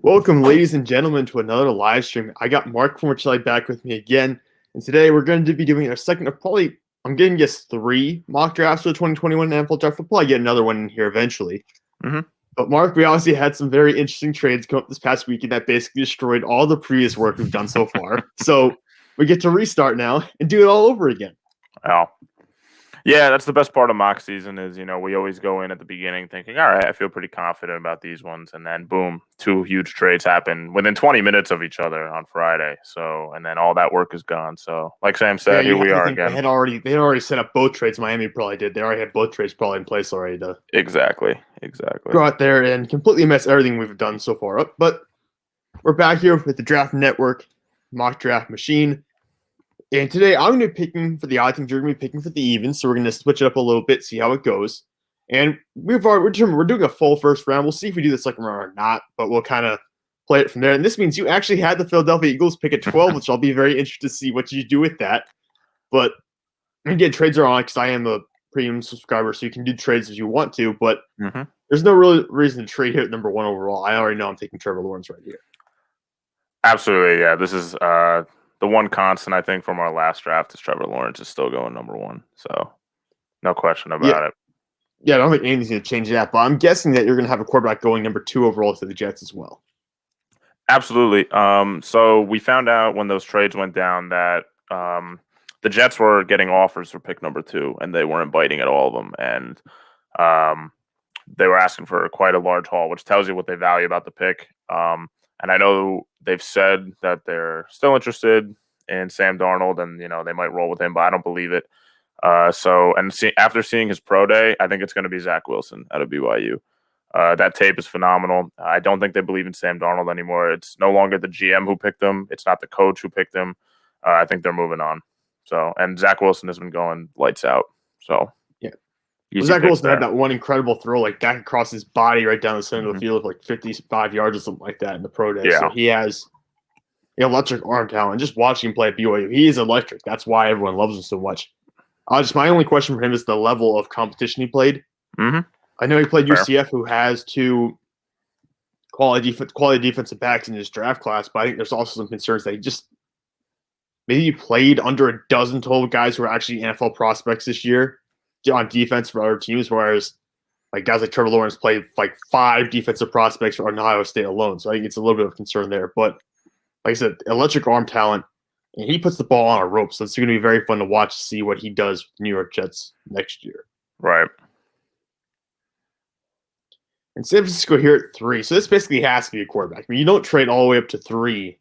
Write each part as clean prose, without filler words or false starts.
Welcome, ladies and gentlemen, to another live stream. I got Mark Formichelli back with me again, and today we're going to be doing our second of probably, I'm getting guess 3 mock drafts for the 2021 NFL Draft. We'll probably get another one in here eventually. But Mark, we obviously had some very interesting trades come up this past weekend that basically destroyed all the previous work we've done so far. So we get to restart now and do it all over again. Oh, yeah, that's the best part of mock season is, we always go in at the beginning thinking, all right, I feel pretty confident about these ones. And then boom, 2 huge trades happen within 20 minutes of each other on Friday. So, and then all that work is gone. So like Sam said, here we are again. They had already set up both trades. Miami probably did. They already had both trades probably in place already to Exactly. go out there and completely mess everything we've done so far up. But we're back here with the Draft Network mock draft machine. And today I'm going to be picking for the odd teams. You're going to be picking for the evens. So we're going to switch it up a little bit, see how it goes. And we're doing a full first round. We'll see if we do the second round or not, but we'll kind of play it from there. And this means you actually had the Philadelphia Eagles pick at 12, which I'll be very interested to see what you do with that. But again, trades are on because I am a premium subscriber, so you can do trades as you want to. But there's no real reason to trade here at number 1 overall. I already know I'm taking Trevor Lawrence right here. Absolutely, yeah. This is the one constant I think from our last draft is Trevor Lawrence is still going number 1. So no question about it. Yeah, I don't think anything's going to change that. But I'm guessing that you're going to have a quarterback going number 2 overall to the Jets as well. Absolutely. So we found out when those trades went down that the Jets were getting offers for pick number 2, and they weren't biting at all of them. And they were asking for quite a large haul, which tells you what they value about the pick. And I know they've said that they're still interested in Sam Darnold, and they might roll with him, but I don't believe it. After seeing his pro day, I think it's going to be Zach Wilson out of BYU. That tape is phenomenal. I don't think they believe in Sam Darnold anymore. It's no longer the GM who picked him. It's not the coach who picked him. I think they're moving on. So, and Zach Wilson has been going lights out. So, yeah. Well, Zach Wilson had that one incredible throw, like back across his body right down the center of the field, like 55 yards or something like that in the pro day. Yeah. So he has electric arm talent. Just watching him play at BYU, he is electric. That's why everyone loves him so much. My only question for him is the level of competition he played. I know he played UCF, who has 2 quality defensive backs in his draft class, but I think there's also some concerns that he played under a dozen total guys who are actually NFL prospects this year on defense for other teams, whereas like guys like Trevor Lawrence played like 5 defensive prospects for Ohio State alone. So I think it's a little bit of concern there. But like I said, electric arm talent, and he puts the ball on a rope. So it's going to be very fun to watch to see what he does with the New York Jets next year. Right. And San Francisco here at 3. So this basically has to be a quarterback. I mean, you don't trade all the way up to 3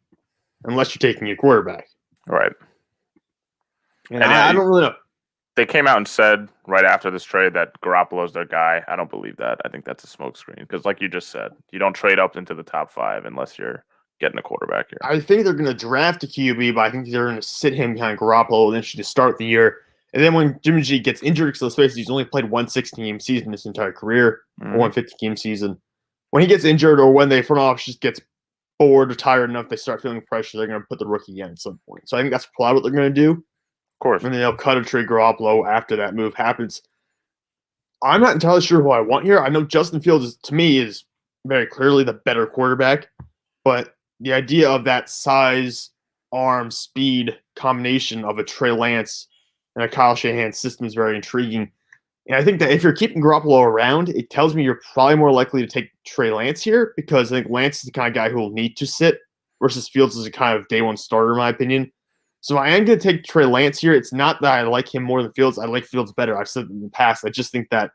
unless you're taking a quarterback. Right. And I don't really know. They came out and said right after this trade that Garoppolo's their guy. I don't believe that. I think that's a smokescreen because, like you just said, you don't trade up into the top 5 unless you're getting a quarterback here. I think they're going to draft a QB, but I think they're going to sit him behind Garoppolo eventually to start the year. And then when Jimmy G gets injured, because let's face it, he's only played one 16-game season his entire career, or one 50-game season. When he gets injured or when the front office just gets bored or tired enough, they start feeling pressure, they're going to put the rookie in at some point. So I think that's probably what they're going to do. Of course. And then they'll cut or trade Garoppolo after that move happens. I'm not entirely sure who I want here. I know Justin Fields, to me, is very clearly the better quarterback. But the idea of that size, arm, speed combination of a Trey Lance and a Kyle Shanahan system is very intriguing. And I think that if you're keeping Garoppolo around, it tells me you're probably more likely to take Trey Lance here because I think Lance is the kind of guy who will need to sit versus Fields is a kind of day one starter, in my opinion. So I am going to take Trey Lance here. It's not that I like him more than Fields. I like Fields better. I've said in the past. I just think that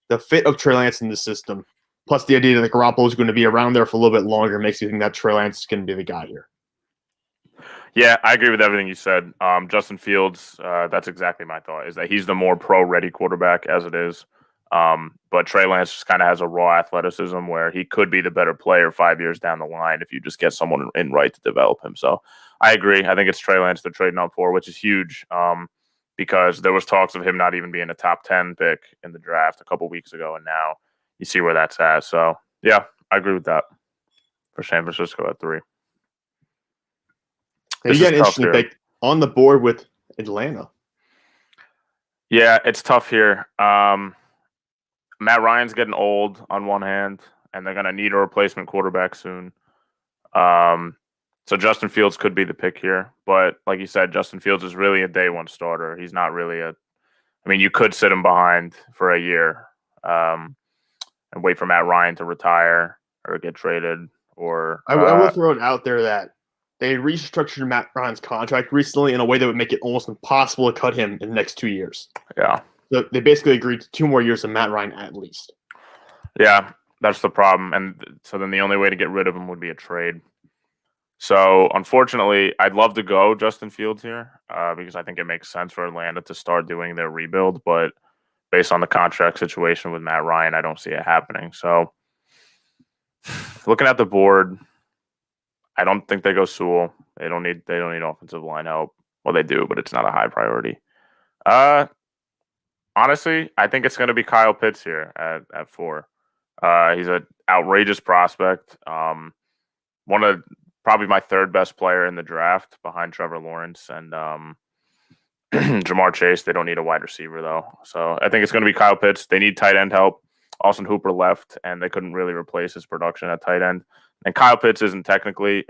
the fit of Trey Lance in the system, plus the idea that Garoppolo is going to be around there for a little bit longer, makes me think that Trey Lance is going to be the guy here. Yeah, I agree with everything you said. Justin Fields, that's exactly my thought, is that he's the more pro-ready quarterback as it is. But Trey Lance just kind of has a raw athleticism where he could be the better player 5 years down the line if you just get someone in right to develop him. So I agree. I think it's Trey Lance they're trading up for, which is huge because there was talks of him not even being a top 10 pick in the draft a couple weeks ago, and now you see where that's at. So, yeah, I agree with that for San Francisco at 3. You got an interesting pick on the board with Atlanta. Yeah, it's tough here. Matt Ryan's getting old on one hand, and they're going to need a replacement quarterback soon. So Justin Fields could be the pick here. But like you said, Justin Fields is really a day one starter. He's not really you could sit him behind for a year and wait for Matt Ryan to retire or get traded. Or I will throw it out there that they restructured Matt Ryan's contract recently in a way that would make it almost impossible to cut him in the next 2 years. Yeah. So they basically agreed to 2 more years of Matt Ryan at least. Yeah, that's the problem. And so then the only way to get rid of him would be a trade. So unfortunately, I'd love to go Justin Fields here because I think it makes sense for Atlanta to start doing their rebuild. But based on the contract situation with Matt Ryan, I don't see it happening. So looking at the board, I don't think they go Sewell. They don't need offensive line help. Well, they do, but it's not a high priority. Honestly, I think it's going to be Kyle Pitts here at 4. He's an outrageous prospect. One of probably my 3rd best player in the draft behind Trevor Lawrence and Jamar Chase. They don't need a wide receiver though, so I think it's going to be Kyle Pitts. They need tight end help. Austin Hooper left, and they couldn't really replace his production at tight end. And Kyle Pitts isn't technically,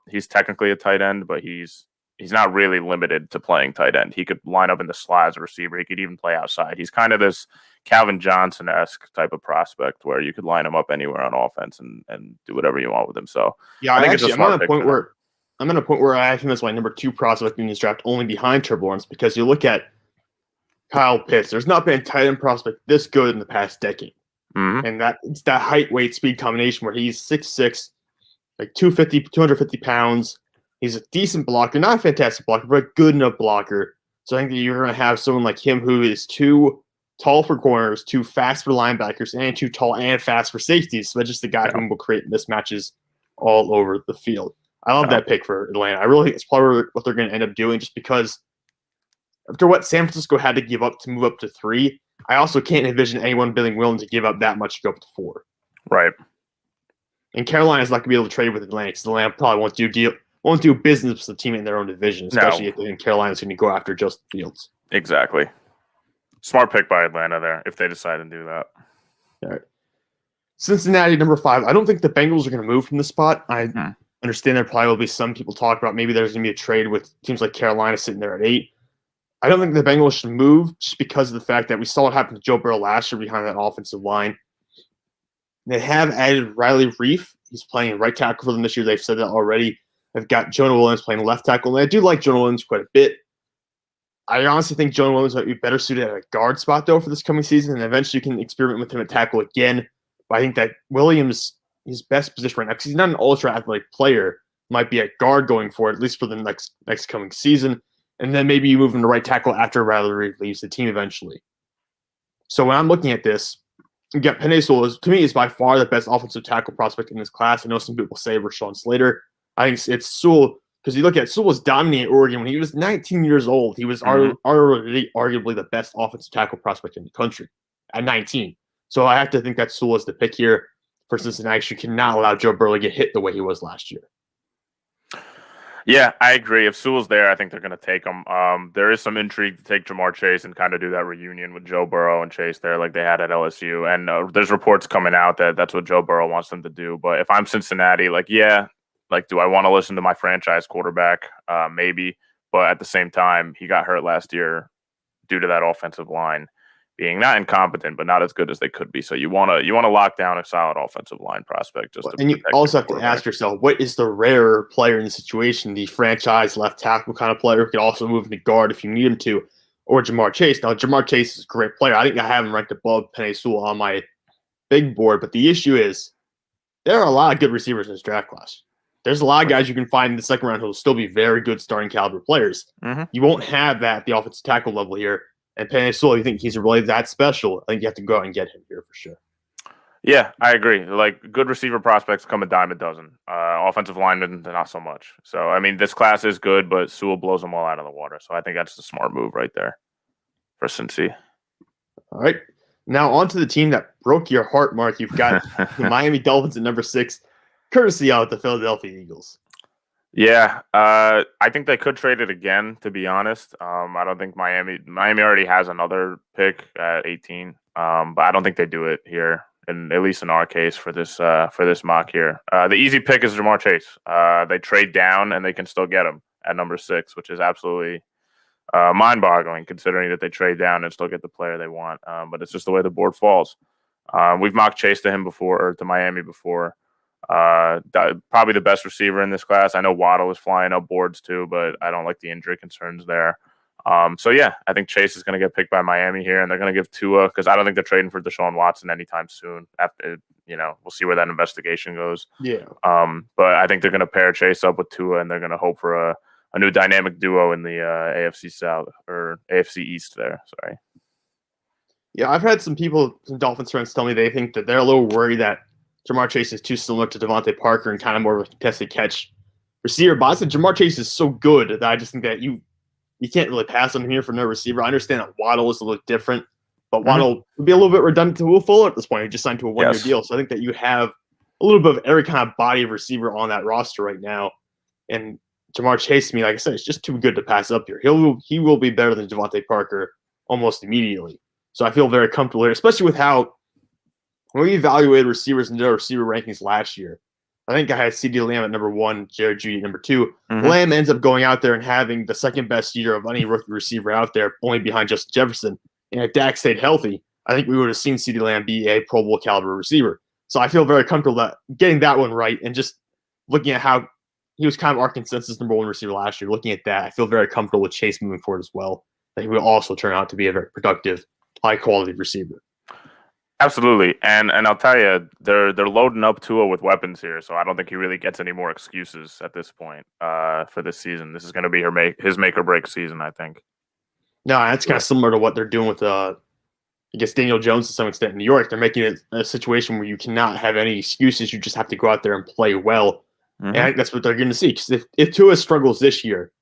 he's technically a tight end, but he's not really limited to playing tight end. He could line up in the slot as a receiver. He could even play outside. He's kind of this Calvin Johnson-esque type of prospect where you could line him up anywhere on offense and do whatever you want with him. So yeah, I'm at a point where I think that's my number 2 prospect in this draft, only behind Trevor Lawrence, because you look at Kyle Pitts. There's not been a tight end prospect this good in the past decade. Mm-hmm. And it's that height, weight, speed combination where he's 6'6", like 250 pounds. He's a decent blocker, not a fantastic blocker, but a good enough blocker. So I think that you're going to have someone like him who is too tall for corners, too fast for linebackers, and too tall and fast for safeties. So that's just the guy who will create mismatches all over the field. I love that pick for Atlanta. I really think it's probably what they're going to end up doing just because after what San Francisco had to give up to move up to 3, I also can't envision anyone being willing to give up that much to go up to 4. Right. And Carolina's not going to be able to trade with Atlanta because Atlanta probably won't do business with the team in their own division, especially if Carolina's going to go after Justin Fields. Exactly. Smart pick by Atlanta there if they decide to do that. All right. Cincinnati, number 5. I don't think the Bengals are going to move from the spot. I understand there probably will be some people talking about maybe there's going to be a trade with teams like Carolina sitting there at 8. I don't think the Bengals should move just because of the fact that we saw what happened to Joe Burrow last year behind that offensive line. They have added Riley Reif. He's playing right tackle for them this year. They've said that already. They've got Jonah Williams playing left tackle, and I do like Jonah Williams quite a bit. I honestly think Jonah Williams might be better suited at a guard spot, though, for this coming season, and eventually you can experiment with him at tackle again. But I think that Williams, his best position right now, because he's not an ultra-athletic player, might be at guard going forward, at least for the next coming season. And then maybe you move him to right tackle after Riley Reif leaves the team eventually. So when I'm looking at this, you got Penei Sewell, to me, is by far the best offensive tackle prospect in this class. I know some people say Rashawn Slater. I think it's Sewell, because you look at Sewell was dominating Oregon when he was 19 years old. He was already arguably the best offensive tackle prospect in the country at 19. So I have to think that Sewell is the pick here for Cincinnati. You cannot allow Joe Burrow to get hit the way he was last year. Yeah, I agree. If Sewell's there, I think they're going to take him. There is some intrigue to take Jamar Chase and kind of do that reunion with Joe Burrow and Chase there like they had at LSU. And there's reports coming out that that's what Joe Burrow wants them to do. But if I'm Cincinnati, do I want to listen to my franchise quarterback? Maybe. But at the same time, he got hurt last year due to that offensive line being not incompetent, but not as good as they could be. So you want to lock down a solid offensive line prospect. And you also have to ask yourself, what is the rarer player in the situation? The franchise left tackle kind of player who could also move into guard if you need him to, or Jamar Chase. Now, Jamar Chase is a great player. I think I have him ranked above Penei Sewell on my big board. But the issue is there are a lot of good receivers in this draft class. There's a lot of guys you can find in the second round who will still be very good starting caliber players. Mm-hmm. You won't have that at the offensive tackle level here. And Penei Sewell, you think he's really that special? I think you have to go out and get him here for sure. Yeah, I agree. Like, good receiver prospects come a dime a dozen. Offensive linemen, not so much. So, I mean, this class is good, but Sewell blows them all out of the water. So I think that's the smart move right there for Cincy. All right. Now on to the team that broke your heart, Mark. You've got the Miami Dolphins at number 6, courtesy out the Philadelphia Eagles. Yeah, I think they could trade it again, to be honest. I don't think Miami already has another pick at 18, but I don't think they do it here. in at least in our case for this mock here. The easy pick is Jamar Chase. They trade down and they can still get him at number 6, which is absolutely mind-boggling considering that they trade down and still get the player they want. But it's just the way the board falls. We've mocked Chase to him before, or to Miami before. Probably the best receiver in this class. I know Waddle is flying up boards too, but I don't like the injury concerns there. So yeah, I think Chase is going to get picked by Miami here, and they're going to give Tua, because I don't think they're trading for Deshaun Watson anytime soon. After, we'll see where that investigation goes. Yeah. But I think they're going to pair Chase up with Tua, and they're going to hope for a new dynamic duo in the AFC South or AFC East there. Sorry. Yeah, I've had some Dolphins friends tell me they think that they're a little worried that Jamar Chase is too similar to Devontae Parker and kind of more of a contested catch receiver. But I said Jamar Chase is so good that I just think that you can't really pass on him here for no receiver. I understand that Waddle is a little different, but Waddle would be a little bit redundant to Will Fuller at this point. He just signed to a one-year deal. So I think that you have a little bit of every kind of body of receiver on that roster right now. And Jamar Chase, to me, like I said, it's just too good to pass up here. He will be better than Devontae Parker almost immediately. So I feel very comfortable here, especially with how when we evaluated receivers in their receiver rankings last year. I think I had CeeDee Lamb at number 1, Jared Jeudy at number 2. Lamb ends up going out there and having the second best year of any rookie receiver out there, only behind Justin Jefferson. And if Dak stayed healthy, I think we would have seen CeeDee Lamb be a Pro Bowl caliber receiver. So I feel very comfortable that getting that one right and just looking at how he was kind of our consensus number 1 receiver last year. Looking at that, I feel very comfortable with Chase moving forward as well. That he will also turn out to be a very productive, high-quality receiver. Absolutely, and I'll tell you, they're loading up Tua with weapons here, so I don't think he really gets any more excuses at this point for this season. This is going to be his make or break season, I think. No, that's kind of similar to what they're doing with, I guess, Daniel Jones to some extent in New York. They're making it a situation where you cannot have any excuses. You just have to go out there and play well, and I think that's what they're going to see. Because if Tua struggles this year,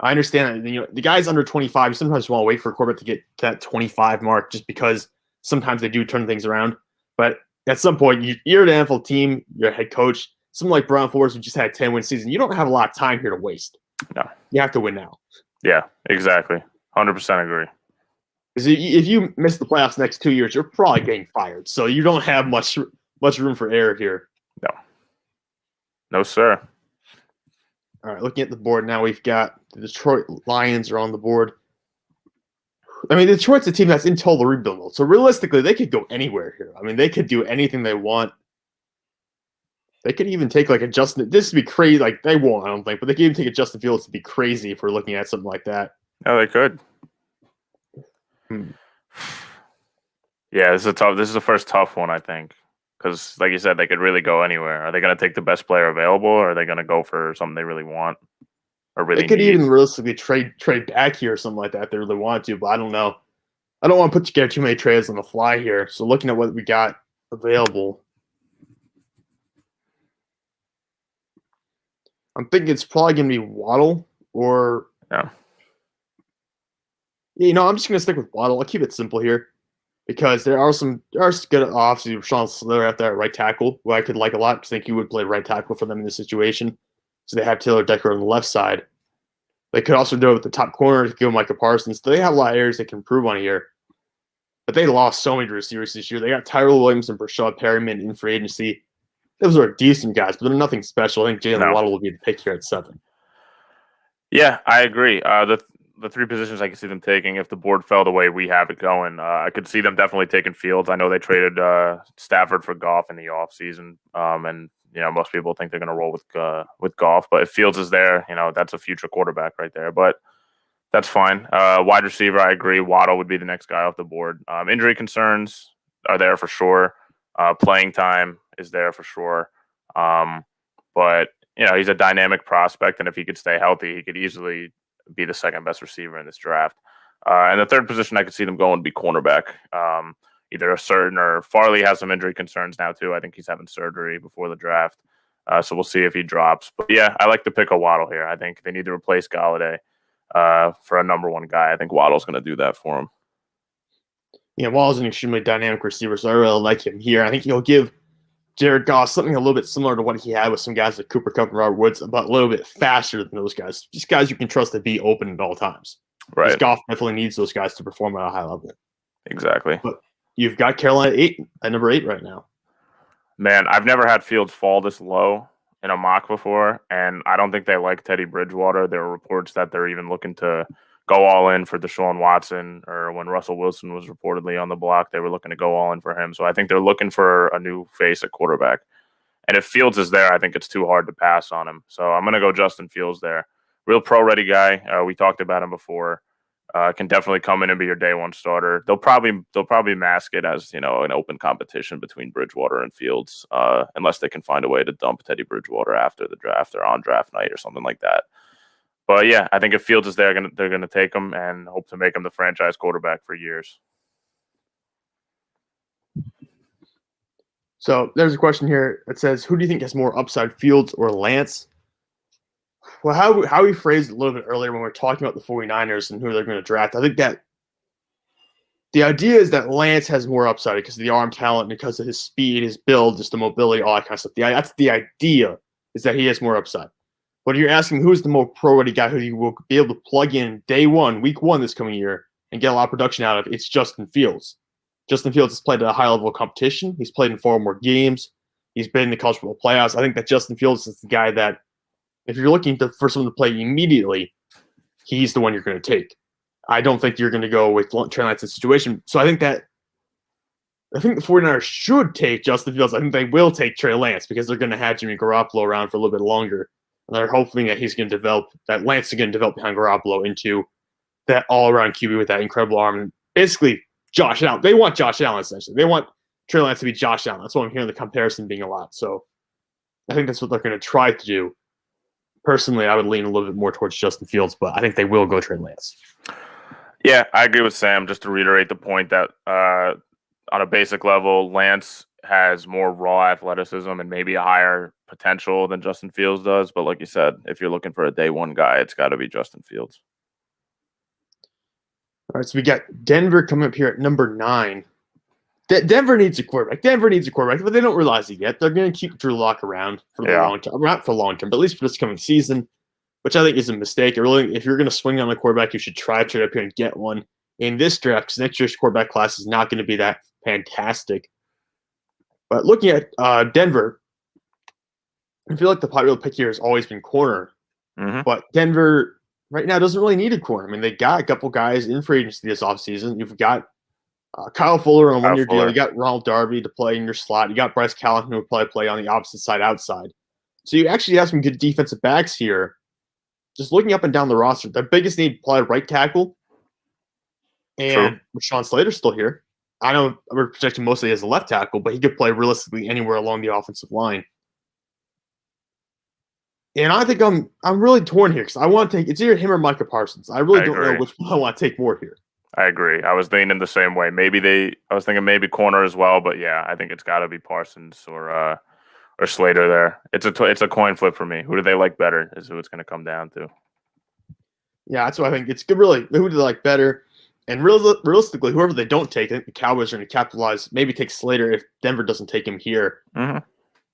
I understand that the guys under 25, you sometimes want to wait for a quarterback to get to that 25 mark just because sometimes they do turn things around. But at some point, you're an NFL team, you're a head coach. Someone like Brian Flores, who just had a 10-win season, you don't have a lot of time here to waste. No. You have to win now. Yeah, exactly. 100% agree. Because if you miss the playoffs next 2 years, you're probably getting fired. So you don't have much room for error here. No. No, sir. All right, looking at the board now, we've got the Detroit Lions are on the board. I mean, Detroit's a team that's in total rebuild mode. So realistically, they could go anywhere here. I mean, they could do anything they want. They could even take like a Justin. This would be crazy. Like they won't, I don't think, but they could even take a Justin Fields to be crazy if we're looking at something like that. No, they could. Yeah, this is the first tough one, I think, because like you said, they could really go anywhere. Are they going to take the best player available, or are they going to go for something they really want? Or really they could need? even realistically trade back here or something like that if they really want to, but I don't know. I don't want to put together too many trades on the fly here. So looking at what we got available, I'm thinking it's probably going to be Waddle or no. I'm just going to stick with Waddle. I'll keep it simple here because there are good obviously Sean Slater at that right tackle, who I could like a lot because I think he would play right tackle for them in this situation. So they have Taylor Decker on the left side. They could also do it with the top corner to go Micah Parsons. So they have a lot of areas they can improve on here. But they lost so many receivers this year. They got Tyrell Williams and Brashad Perryman in free agency. Those are decent guys, but they're nothing special. I think Jalen Waddle will be the pick here at 7. Yeah, I agree. The 3 positions I can see them taking, if the board fell the way we have it going, I could see them definitely taking Fields. I know they traded Stafford for Goff in the offseason, and most people think they're going to roll with Goff. But if Fields is there, that's a future quarterback right there. But that's fine. Wide receiver, I agree. Waddle would be the next guy off the board. Injury concerns are there for sure. Playing time is there for sure. But he's a dynamic prospect, and if he could stay healthy, he could easily be the second best receiver in this draft. And the third position I could see them going would be cornerback. Either a certain or Farley has some injury concerns now too. I think he's having surgery before the draft. So we'll see if he drops. But yeah, I like to pick a Waddle here. I think they need to replace Galladay for a number 1 guy. I think Waddle's going to do that for him. Yeah, Waddle's an extremely dynamic receiver, so I really like him here. I think he'll give Jared Goff something a little bit similar to what he had with some guys like Cooper Kupp and Robert Woods, but a little bit faster than those guys. Just guys you can trust to be open at all times. Right. Goff definitely needs those guys to perform at a high level. Exactly. But you've got Carolina at number 8 right now. Man, I've never had Fields fall this low in a mock before, and I don't think they like Teddy Bridgewater. There were reports that they're even looking to go all in for Deshaun Watson, or when Russell Wilson was reportedly on the block, they were looking to go all in for him. So I think they're looking for a new face at quarterback. And if Fields is there, I think it's too hard to pass on him. So I'm going to go Justin Fields there. Real pro-ready guy. We talked about him before. Can definitely come in and be your day one starter. They'll probably mask it as an open competition between Bridgewater and Fields, unless they can find a way to dump Teddy Bridgewater after the draft or on draft night or something like that. But yeah, I think if Fields is there, they're gonna take him and hope to make him the franchise quarterback for years. So there's a question here that says, who do you think has more upside, Fields or Lance? Well, how we phrased it a little bit earlier when we were talking about the 49ers and who they're going to draft, I think that the idea is that Lance has more upside because of the arm talent, because of his speed, his build, just the mobility, all that kind of stuff. That's the idea, is that he has more upside. But you're asking who's the more pro-ready guy who you will be able to plug in day one, week one this coming year, and get a lot of production out of, it's Justin Fields. Justin Fields has played at a high level of competition. He's played in 4 more games. He's been in the college football playoffs. I think that Justin Fields is the guy that, if you're looking for someone to play immediately, he's the one you're going to take. I don't think you're going to go with Trey Lance's situation. So I think the 49ers should take Justin Fields. I think they will take Trey Lance because they're going to have Jimmy Garoppolo around for a little bit longer. And they're hoping that that Lance is going to develop behind Garoppolo into that all-around QB with that incredible arm. And basically, Josh Allen. They want Josh Allen, essentially. They want Trey Lance to be Josh Allen. That's what I'm hearing the comparison being a lot. So I think that's what they're going to try to do. Personally, I would lean a little bit more towards Justin Fields, but I think they will go Trey Lance. Yeah, I agree with Sam. Just to reiterate the point that on a basic level, Lance has more raw athleticism and maybe a higher potential than Justin Fields does. But like you said, if you're looking for a day one guy, it's got to be Justin Fields. All right, so we got Denver coming up here at number 9. Denver needs a quarterback. But they don't realize it yet. They're going to keep Drew Lock around for the long term. Not for long term, but at least for this coming season, which I think is a mistake. If you're going to swing on a quarterback, you should try to trade up here and get one in this draft, because next year's quarterback class is not going to be that fantastic. But looking at Denver, I feel like the popular pick here has always been corner. Mm-hmm. But Denver right now doesn't really need a corner. I mean, they got a couple guys in free agency this offseason. You've got Kyle Fuller on a one-year deal. You got Ronald Darby to play in your slot. You got Bryce Callahan who will probably play on the opposite side outside. So you actually have some good defensive backs here. Just looking up and down the roster, their biggest need probably right tackle. And Rashawn Slater's still here. I know we're projecting mostly as a left tackle, but he could play realistically anywhere along the offensive line. And I think I'm really torn here because I want to take – it's either him or Micah Parsons. I really don't know which one I want to take more here. I agree. I was leaning the same way. I was thinking maybe corner as well, but yeah, I think it's got to be Parsons or Slater there. It's a coin flip for me. Who do they like better is who it's going to come down to. Yeah, that's what I think. It's good, really. Who do they like better? And realistically, whoever they don't take, I think the Cowboys are going to capitalize, maybe take Slater if Denver doesn't take him here. Mm-hmm.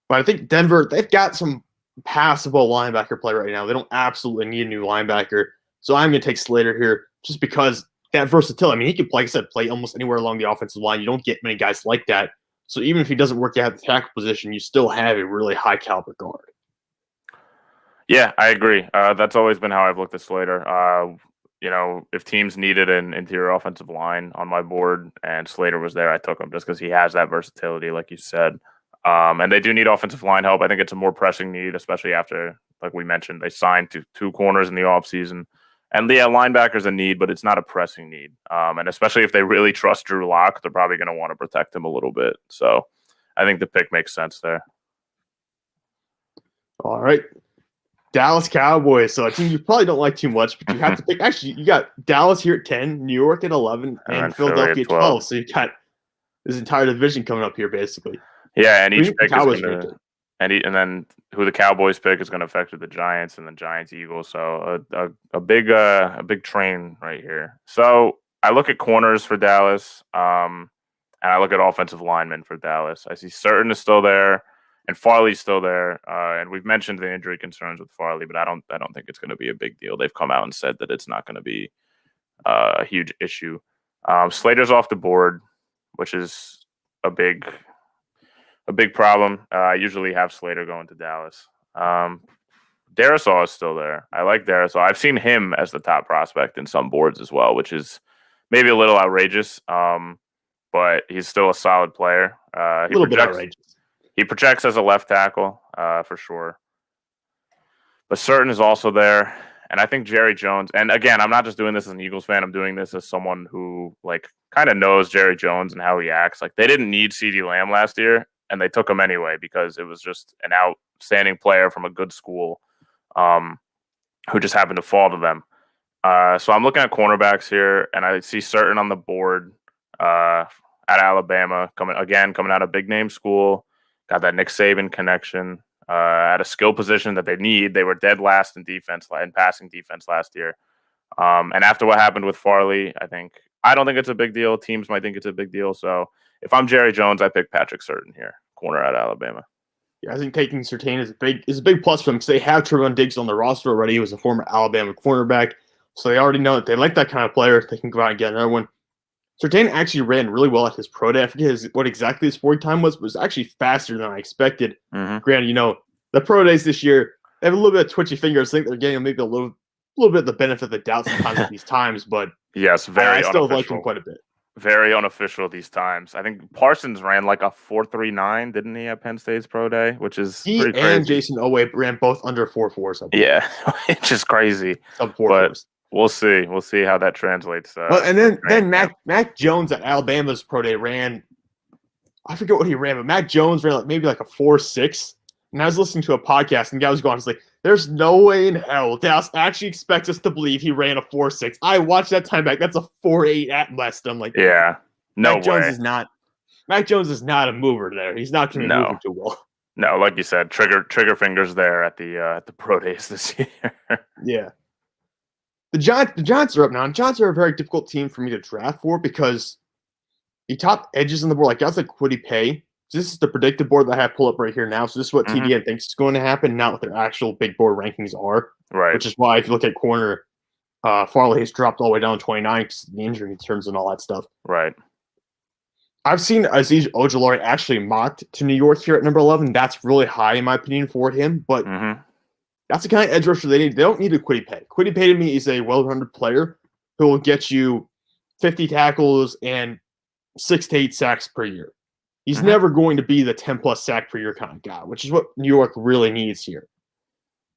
But I think Denver, they've got some passable linebacker play right now. They don't absolutely need a new linebacker. So I'm going to take Slater here just because that versatility. I mean, he can, like I said, play almost anywhere along the offensive line. You don't get many guys like that. So even if he doesn't work out at the tackle position, you still have a really high caliber guard. Yeah, I agree. That's always been how I've looked at Slater. If teams needed an interior offensive line on my board and Slater was there, I took him just because he has that versatility, like you said. And they do need offensive line help. I think it's a more pressing need, especially after, like we mentioned, they signed two corners in the offseason. And yeah, linebacker's a need, but it's not a pressing need. And especially if they really trust Drew Lock, they're probably going to want to protect him a little bit. So I think the pick makes sense there. All right. Dallas Cowboys. So a team you probably don't like too much, but you have to pick. Actually, you got Dallas here at 10, New York at 11, and Philadelphia at 12. So you got this entire division coming up here, basically. Yeah, and each pick is going to – and then who the Cowboys pick is going to affect the Giants and the Giants-Eagles. So a big train right here. So I look at corners for Dallas, and I look at offensive linemen for Dallas. I see Surtain is still there, and Farley's still there. And we've mentioned the injury concerns with Farley, but I don't think it's going to be a big deal. They've come out and said that it's not going to be a huge issue. Slater's off the board. which is a big problem. I usually have Slater going to Dallas. Darisaw is still there. I like Darisaw. I've seen him as the top prospect in some boards as well, which is maybe a little outrageous. But he's still a solid player. A little bit outrageous. He projects as a left tackle for sure. But Certain is also there. And I think Jerry Jones, and again, I'm not just doing this as an Eagles fan. I'm doing this as someone who kind of knows Jerry Jones and how he acts. They didn't need CeeDee Lamb last year, and they took him anyway because it was just an outstanding player from a good school who just happened to fall to them. So I'm looking at cornerbacks here, and I see Certain on the board at Alabama, coming out of big name school, got that Nick Saban connection. At a skill position that they need. They were dead last in passing defense last year. And after what happened with Farley, I don't think it's a big deal. Teams might think it's a big deal. So if I'm Jerry Jones, I pick Patrick Surtain here, corner at Alabama. Yeah, I think taking Surtain is a big plus for them because they have Trevon Diggs on the roster already. He was a former Alabama cornerback. So they already know that they like that kind of player. They can go out and get another one. Surtain actually ran really well at his pro day. I forget what exactly his 40 time was, but it was actually faster than I expected. Mm-hmm. Granted, the pro days this year, they have a little bit of twitchy fingers. I think they're getting maybe a little bit of the benefit of the doubt sometimes at these times, but yes, I still like him quite a bit. Very unofficial these times. I think Parsons ran like a 4.39, didn't he, at Penn State's pro day, which is pretty crazy. And Jason Oweh ran both under 4.4. Yeah, it's just crazy. Sub 4.4. We'll see. We'll see how that translates. And then Mac Jones at Alabama's pro day ran, I forget what he ran, but Mac Jones ran maybe like a 4.6. And I was listening to a podcast, and the guy was going, "It's like, there's no way in hell Dallas actually expects us to believe he ran a 4.6. I watched that time back. That's a 4.8 at best." I'm like, yeah, no Mac Jones is not. Mac Jones is not a mover there. He's not going to be moving too well. No, like you said, trigger fingers there at the pro days this year. Yeah. The Giants are up now. And Giants are a very difficult team for me to draft for because the top edges on the board, like guys like Kwity Paye. This is the predicted board that I have pulled up right here now. So this is what TDN thinks is going to happen, not what their actual big board rankings are. Right. Which is why if you look at corner, Farley has dropped all the way down to 29 because of the injury concerns and all that stuff. Right. I've seen Azeez Ojulari actually mocked to New York here at number 11. That's really high in my opinion for him, but that's the kind of edge rusher they need. They don't need a Kwity Paye. Kwity Paye to me is a well-rounded player who will get you 50 tackles and 6 to 8 sacks per year. He's never going to be the 10-plus sack per year kind of guy, which is what New York really needs here.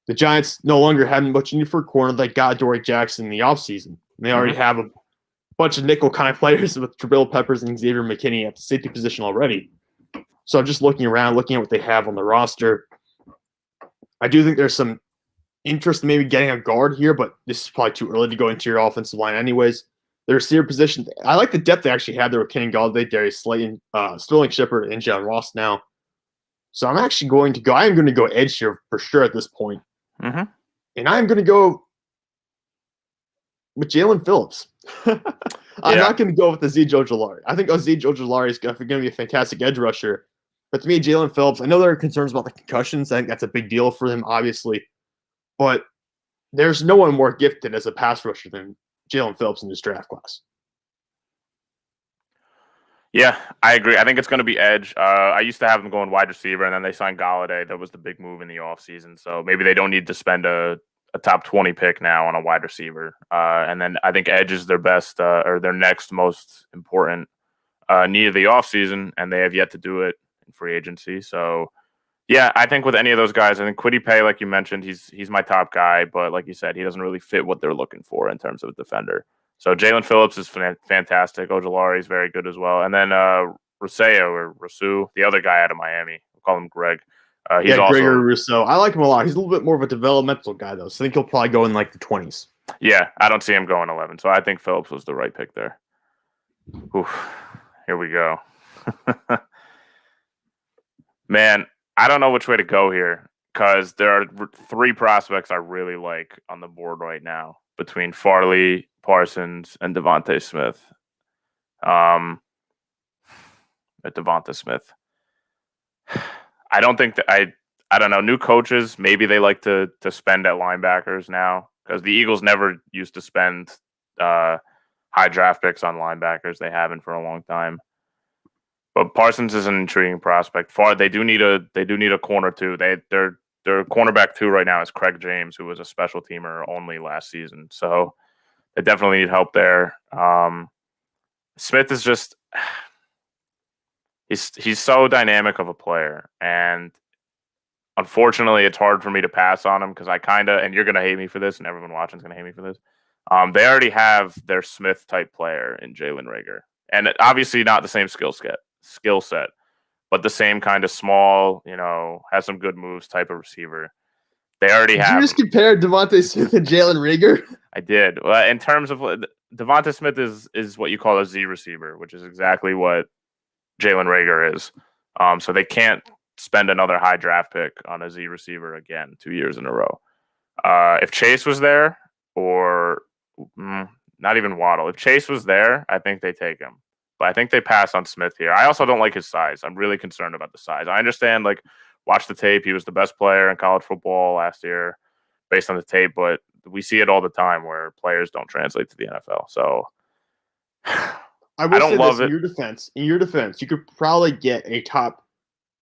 The Giants no longer have much need for a corner. They got Dory Jackson in the offseason. They already have a bunch of nickel kind of players with Jabril Peppers and Xavier McKinney at the safety position already. So I'm just looking around, looking at what they have on the roster. I do think there's some interest in maybe getting a guard here, but this is probably too early to go into your offensive line anyways. The receiver position, I like the depth they actually have there with Kenny Galladay, Darius Slayton, Sterling Shepard, and John Ross now. So I'm actually going to go – I am going to go edge here for sure at this point. And I'm going to go with Jalen Phillips. I'm not going to go with Azeez Ojulari. I think Azeez Ojulari is going to be a fantastic edge rusher. But to me, Jalen Phillips, I know there are concerns about the concussions. I think that's a big deal for them, obviously. But there's no one more gifted as a pass rusher than Jalen Phillips in this draft class. Yeah, I agree. I think it's going to be edge. I used to have them going wide receiver, and then they signed Galladay. That was the big move in the offseason. So maybe they don't need to spend a top 20 pick now on a wide receiver. And then I think edge is their best or their next most important need of the offseason, and they have yet to do it in free agency. So, yeah, I think with any of those guys, I think Kwity Paye, like you mentioned, he's my top guy. But like you said, he doesn't really fit what they're looking for in terms of a defender. So Jalen Phillips is fantastic. Ojulari is very good as well. And then Rousseau, the other guy out of Miami. We'll call him Greg. He's also Gregory Rousseau. I like him a lot. He's a little bit more of a developmental guy, though. So I think he'll probably go in like the 20s. Yeah, I don't see him going 11. So I think Phillips was the right pick there. Oof, here we go. Man, I don't know which way to go here because there are 3 prospects I really like on the board right now between Farley, Parsons, and Devontae Smith. Devonta Smith. I don't think that I don't know. New coaches, maybe they like to spend at linebackers now because the Eagles never used to spend high draft picks on linebackers. They haven't for a long time. But Parsons is an intriguing prospect. They do need a corner too. Their cornerback two right now is Craig James, who was a special teamer only last season. So they definitely need help there. Smith is just he's so dynamic of a player, and unfortunately, it's hard for me to pass on him because I kind of, and you're gonna hate me for this, and everyone watching is gonna hate me for this. They already have their Smith type player in Jalen Rager, and obviously not the same skill set, but the same kind of small, has some good moves type of receiver. They already Did have. you just compare Devontae Smith and Jalen Rager? I did. Well, in terms of Devonta Smith is what you call a Z receiver, which is exactly what Jalen Rager is. So they can't spend another high draft pick on a Z receiver again 2 years in a row. If Chase was there, or not even Waddle, if Chase was there, I think they take him. But I think they pass on Smith here. I also don't like his size. I'm really concerned about the size. I understand, watch the tape. He was the best player in college football last year based on the tape, but we see it all the time where players don't translate to the NFL. So I don't love it. In your defense, you could probably get a top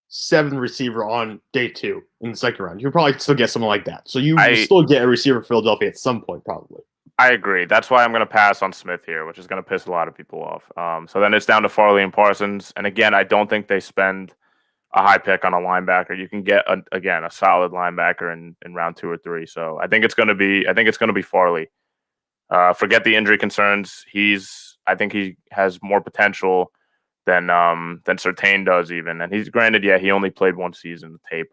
7 receiver on day 2 in the second round. You could probably still get someone like that. So you still get a receiver for Philadelphia at some point, probably. I agree. That's why I'm going to pass on Smith here, which is going to piss a lot of people off. So then it's down to Farley and Parsons. And again, I don't think they spend a high pick on a linebacker. You can get a solid linebacker in round 2 or 3. So I think it's going to be Farley. Forget the injury concerns. I think he has more potential than Surtain does even. And he's granted, he only played 1 season, the tape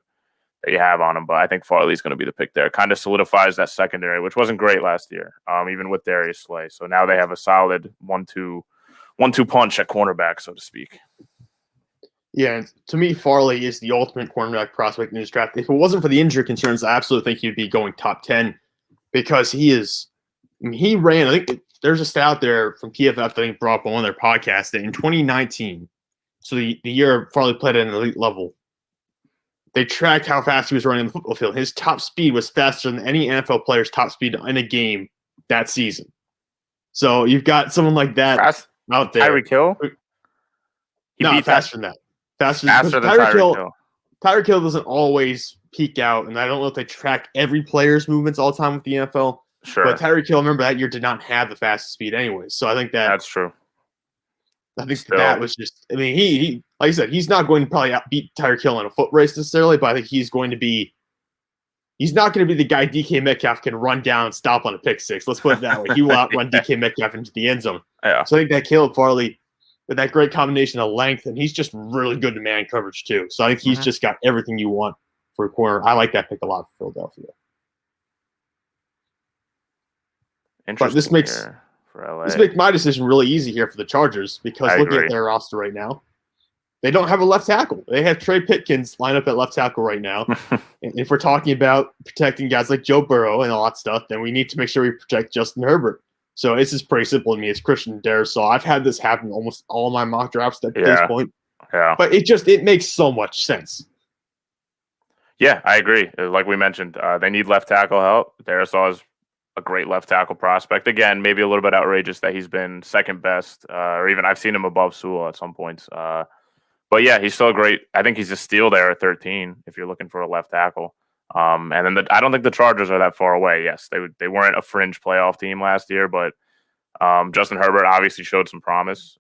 that you have on him, but I think Farley's going to be the pick there. Kind of solidifies that secondary, which wasn't great last year, even with Darius Slay. So now they have a solid 1-2 punch at cornerback, so to speak. Yeah, to me, Farley is the ultimate cornerback prospect in this draft. If it wasn't for the injury concerns, I absolutely think he'd be going top 10 because he ran, I think there's a stat out there from PFF that I think brought up on their podcast that in 2019, so the year Farley played at an elite level, they tracked how fast he was running on the football field. His top speed was faster than any NFL player's top speed in a game that season. So you've got someone like that out there. Tyreek Hill? No, faster than that. Faster than Tyreek Hill. Tyreek Hill doesn't always peak out, and I don't know if they track every player's movements all the time with the NFL. Sure. But Tyreek Hill, remember, that year did not have the fastest speed anyways. So I think that's true. I think that was just – I mean, he like I said, he's not going to probably outbeat Tyreek Hill in a foot race necessarily, but I think he's going to be – he's not going to be the guy DK Metcalf can run down and stop on a pick six. Let's put it that way. He will outrun DK Metcalf into the end zone. Yeah. So I think that Caleb Farley, with that great combination of length, and he's just really good to man coverage too. So I think he's just got everything you want for a corner. I like that pick a lot for Philadelphia. But this makes my decision really easy here for the Chargers because looking at their roster right now, they don't have a left tackle. They have Trey Pitkins line up at left tackle right now. And if we're talking about protecting guys like Joe Burrow and all that stuff, then we need to make sure we protect Justin Herbert. So this is pretty simple to me. It's Christian Darrisaw. I've had this happen almost all my mock drafts at this point. Yeah. But it makes so much sense. Yeah, I agree. Like we mentioned, they need left tackle help. Darrisaw is a great left tackle prospect. Again, maybe a little bit outrageous that he's been second best, or even I've seen him above Sewell at some points. But yeah, he's still great. I think he's a steal there at 13 if you're looking for a left tackle. And then I don't think the Chargers are that far away. Yes, they weren't a fringe playoff team last year, but Justin Herbert obviously showed some promise.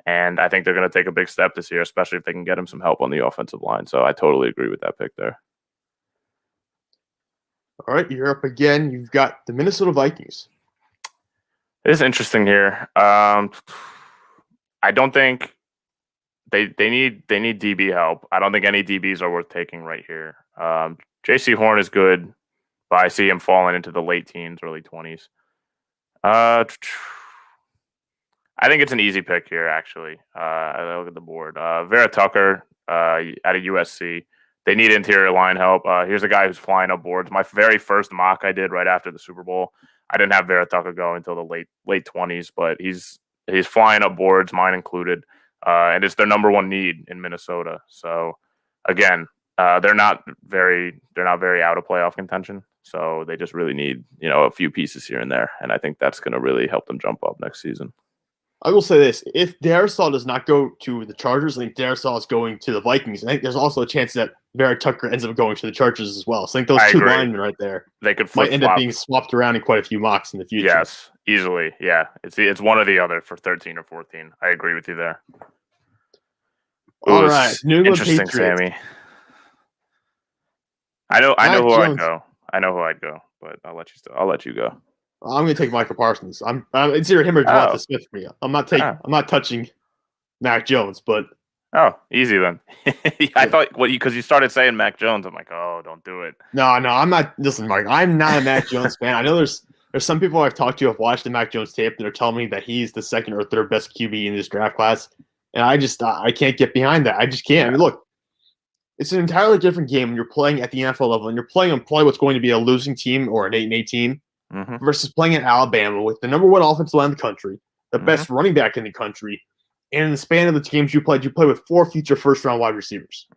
And I think they're going to take a big step this year, especially if they can get him some help on the offensive line. So I totally agree with that pick there. All right, you're up again. You've got the Minnesota Vikings. It is interesting here. I don't think they need DB help. I don't think any DBs are worth taking right here. J.C. Horn is good, but I see him falling into the late teens, early 20s. I think it's an easy pick here, actually. I look at the board. Vera Tucker out of USC. They need interior line help. Here's a guy who's flying up boards. My very first mock I did right after the Super Bowl. I didn't have Vera Tucker go until the late 20s, but he's flying up boards, mine included. And it's their number one need in Minnesota. So again, they're not very out of playoff contention. So they just really need, a few pieces here and there. And I think that's going to really help them jump up next season. I will say this: if Darisaw does not go to the Chargers, I think Darisaw is going to the Vikings. I think there's also a chance that Vera Tucker ends up going to the Chargers as well. So I think those I two agree. linemen right there They could might flip end up flop. being swapped around in quite a few mocks in the future. Yes, easily. Yeah, it's one or the other for 13 or 14. I agree with you there. All right, New England Interesting, Patriots. Sammy. I know Mac who Jones. I'd go. I know who I'd go, but I'll let you go. I'm going to take Michael Parsons. It's either him or Devonta Smith for me. I'm not touching Mac Jones, but easy then. I thought because you started saying Mac Jones, I'm like, oh, don't do it. No, I'm not. Listen, Mark, I'm not a Mac Jones fan. I know there's some people I've talked to who have watched the Mac Jones tape, and they're telling me that he's the second or third best QB in this draft class, and I can't get behind that. I just can't. I mean, look, it's an entirely different game when you're playing at the NFL level, and you're playing on probably what's going to be a losing team or an 8-8 team versus playing in Alabama with the number one offensive line in the country, the best running back in the country, and in the span of the games you play with 4 future first-round wide receivers.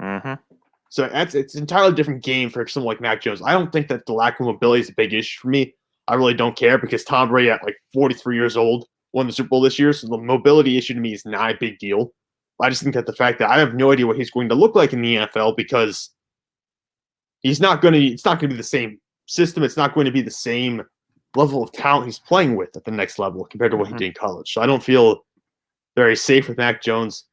So it's an entirely different game for someone like Mac Jones. I don't think that the lack of mobility is a big issue for me. I really don't care because Tom Brady at like 43 years old won the Super Bowl this year, so the mobility issue to me is not a big deal. I just think that the fact that I have no idea what he's going to look like in the NFL because it's not going to be the same system. It's not going to be the same level of talent he's playing with at the next level compared to what he did in college. So I don't feel very safe with Mac Jones.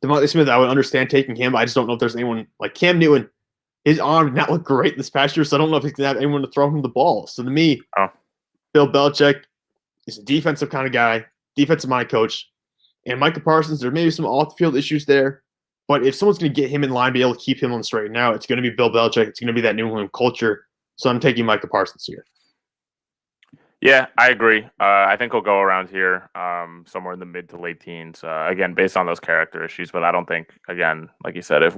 Devonta Smith, I would understand taking him. I just don't know if there's anyone like Cam Newton. His arm did not look great this past year, so I don't know if he's going to have anyone to throw him the ball. So to me, Bill Belichick is a defensive kind of guy, defensive mind coach. And Micah Parsons, there may be some off-the-field issues there, but if someone's going to get him in line, be able to keep him on the straight and narrow, it's going to be Bill Belichick. It's going to be that New England culture. So I'm taking Micah Parsons here. Yeah, I agree. I think he'll go around here somewhere in the mid to late teens, again, based on those character issues. But I don't think, again, like you said, if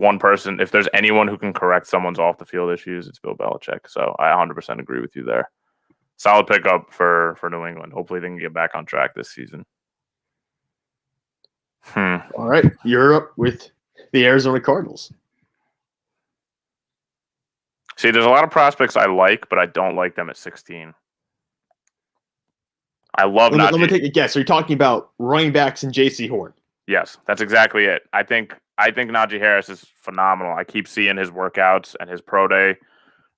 there's anyone who can correct someone's off-the-field issues, it's Bill Belichick. So I 100% agree with you there. Solid pickup for New England. Hopefully they can get back on track this season. All right, you're up with the Arizona Cardinals. See, there's a lot of prospects I like, but I don't like them at 16. I love Let me take a guess. Are you talking about running backs and J.C. Horn? Yes, that's exactly it. I think Najee Harris is phenomenal. I keep seeing his workouts, and his pro day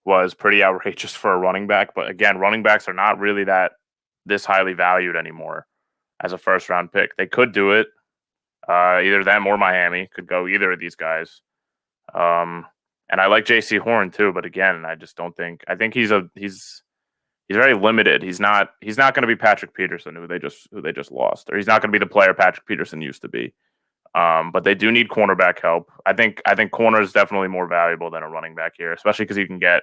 was pretty outrageous for a running back. But again, running backs are not really this highly valued anymore as a first-round pick. They could do it. Either them or Miami could go either of these guys. And I like J.C. Horn too, but again, I just don't think. I think he's very limited. He's not going to be Patrick Peterson, who they just lost, or he's not going to be the player Patrick Peterson used to be. But they do need cornerback help. I think corner is definitely more valuable than a running back here, especially because you can get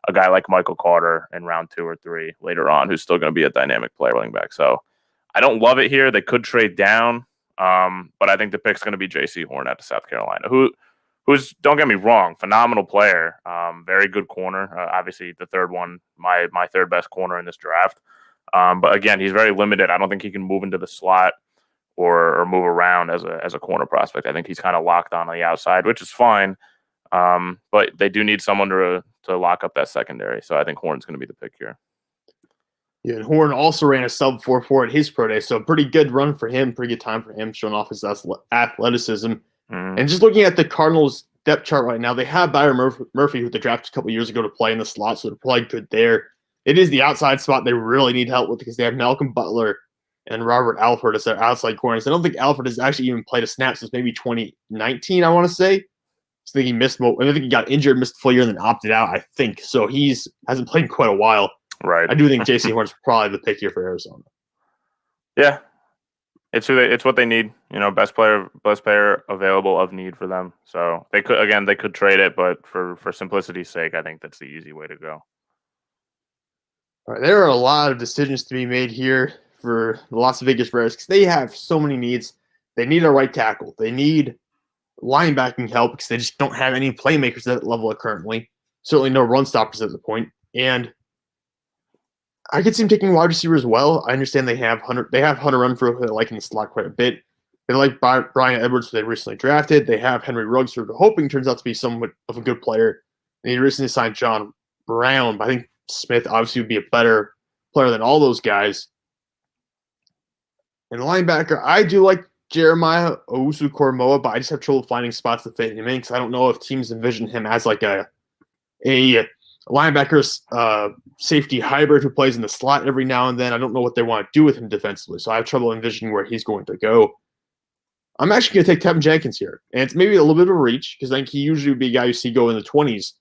a guy like Michael Carter in round 2 or 3 later on, who's still going to be a dynamic player running back. So I don't love it here. They could trade down, but I think the pick's going to be J.C. Horn out of South Carolina, who's, don't get me wrong, phenomenal player, very good corner. Obviously, the third one, my third best corner in this draft. But again, he's very limited. I don't think he can move into the slot or move around as a corner prospect. I think he's kind of locked on the outside, which is fine. But they do need someone to lock up that secondary. So I think Horn's going to be the pick here. Yeah, and Horn also ran a sub 4.4 at his pro day, so a pretty good run for him, pretty good time for him, showing off his athleticism. And just looking at the Cardinals depth chart right now, they have Byron Murphy, who they drafted a couple years ago to play in the slot, so they're probably good there. It is the outside spot they really need help with because they have Malcolm Butler and Robert Alford as their outside corners. I don't think Alford has actually even played a snap since maybe 2019, I want to say. I think he missed. I think he got injured, missed the full year, and then opted out, I think. So hasn't played in quite a while. Right. I do think J.C. Horn's probably the pick here for Arizona. Yeah. It's what they need, best player available of need for them. So they could trade it, but for simplicity's sake, I think that's the easy way to go. All right, there are a lot of decisions to be made here for the Las Vegas Raiders because they have so many needs. They need a right tackle. They need linebacking help because they just don't have any playmakers at that level currently. Certainly no run stoppers at the point. And I could see him taking wide receiver as well. I understand they have Hunter Renfrow, who they like in the slot quite a bit. They like Brian Edwards, who they recently drafted. They have Henry Ruggs, who they're hoping turns out to be somewhat of a good player. And he recently signed John Brown, but I think Smith obviously would be a better player than all those guys. And linebacker, I do like Jeremiah Owusu-Koramoah, but I just have trouble finding spots to fit him in because I don't know if teams envision him as like a linebacker safety hybrid who plays in the slot every now and then. I don't know what they want to do with him defensively, so I have trouble envisioning where he's going to go. I'm actually going to take Tevin Jenkins here, and it's maybe a little bit of a reach because I think he usually would be a guy you see go in the 20s,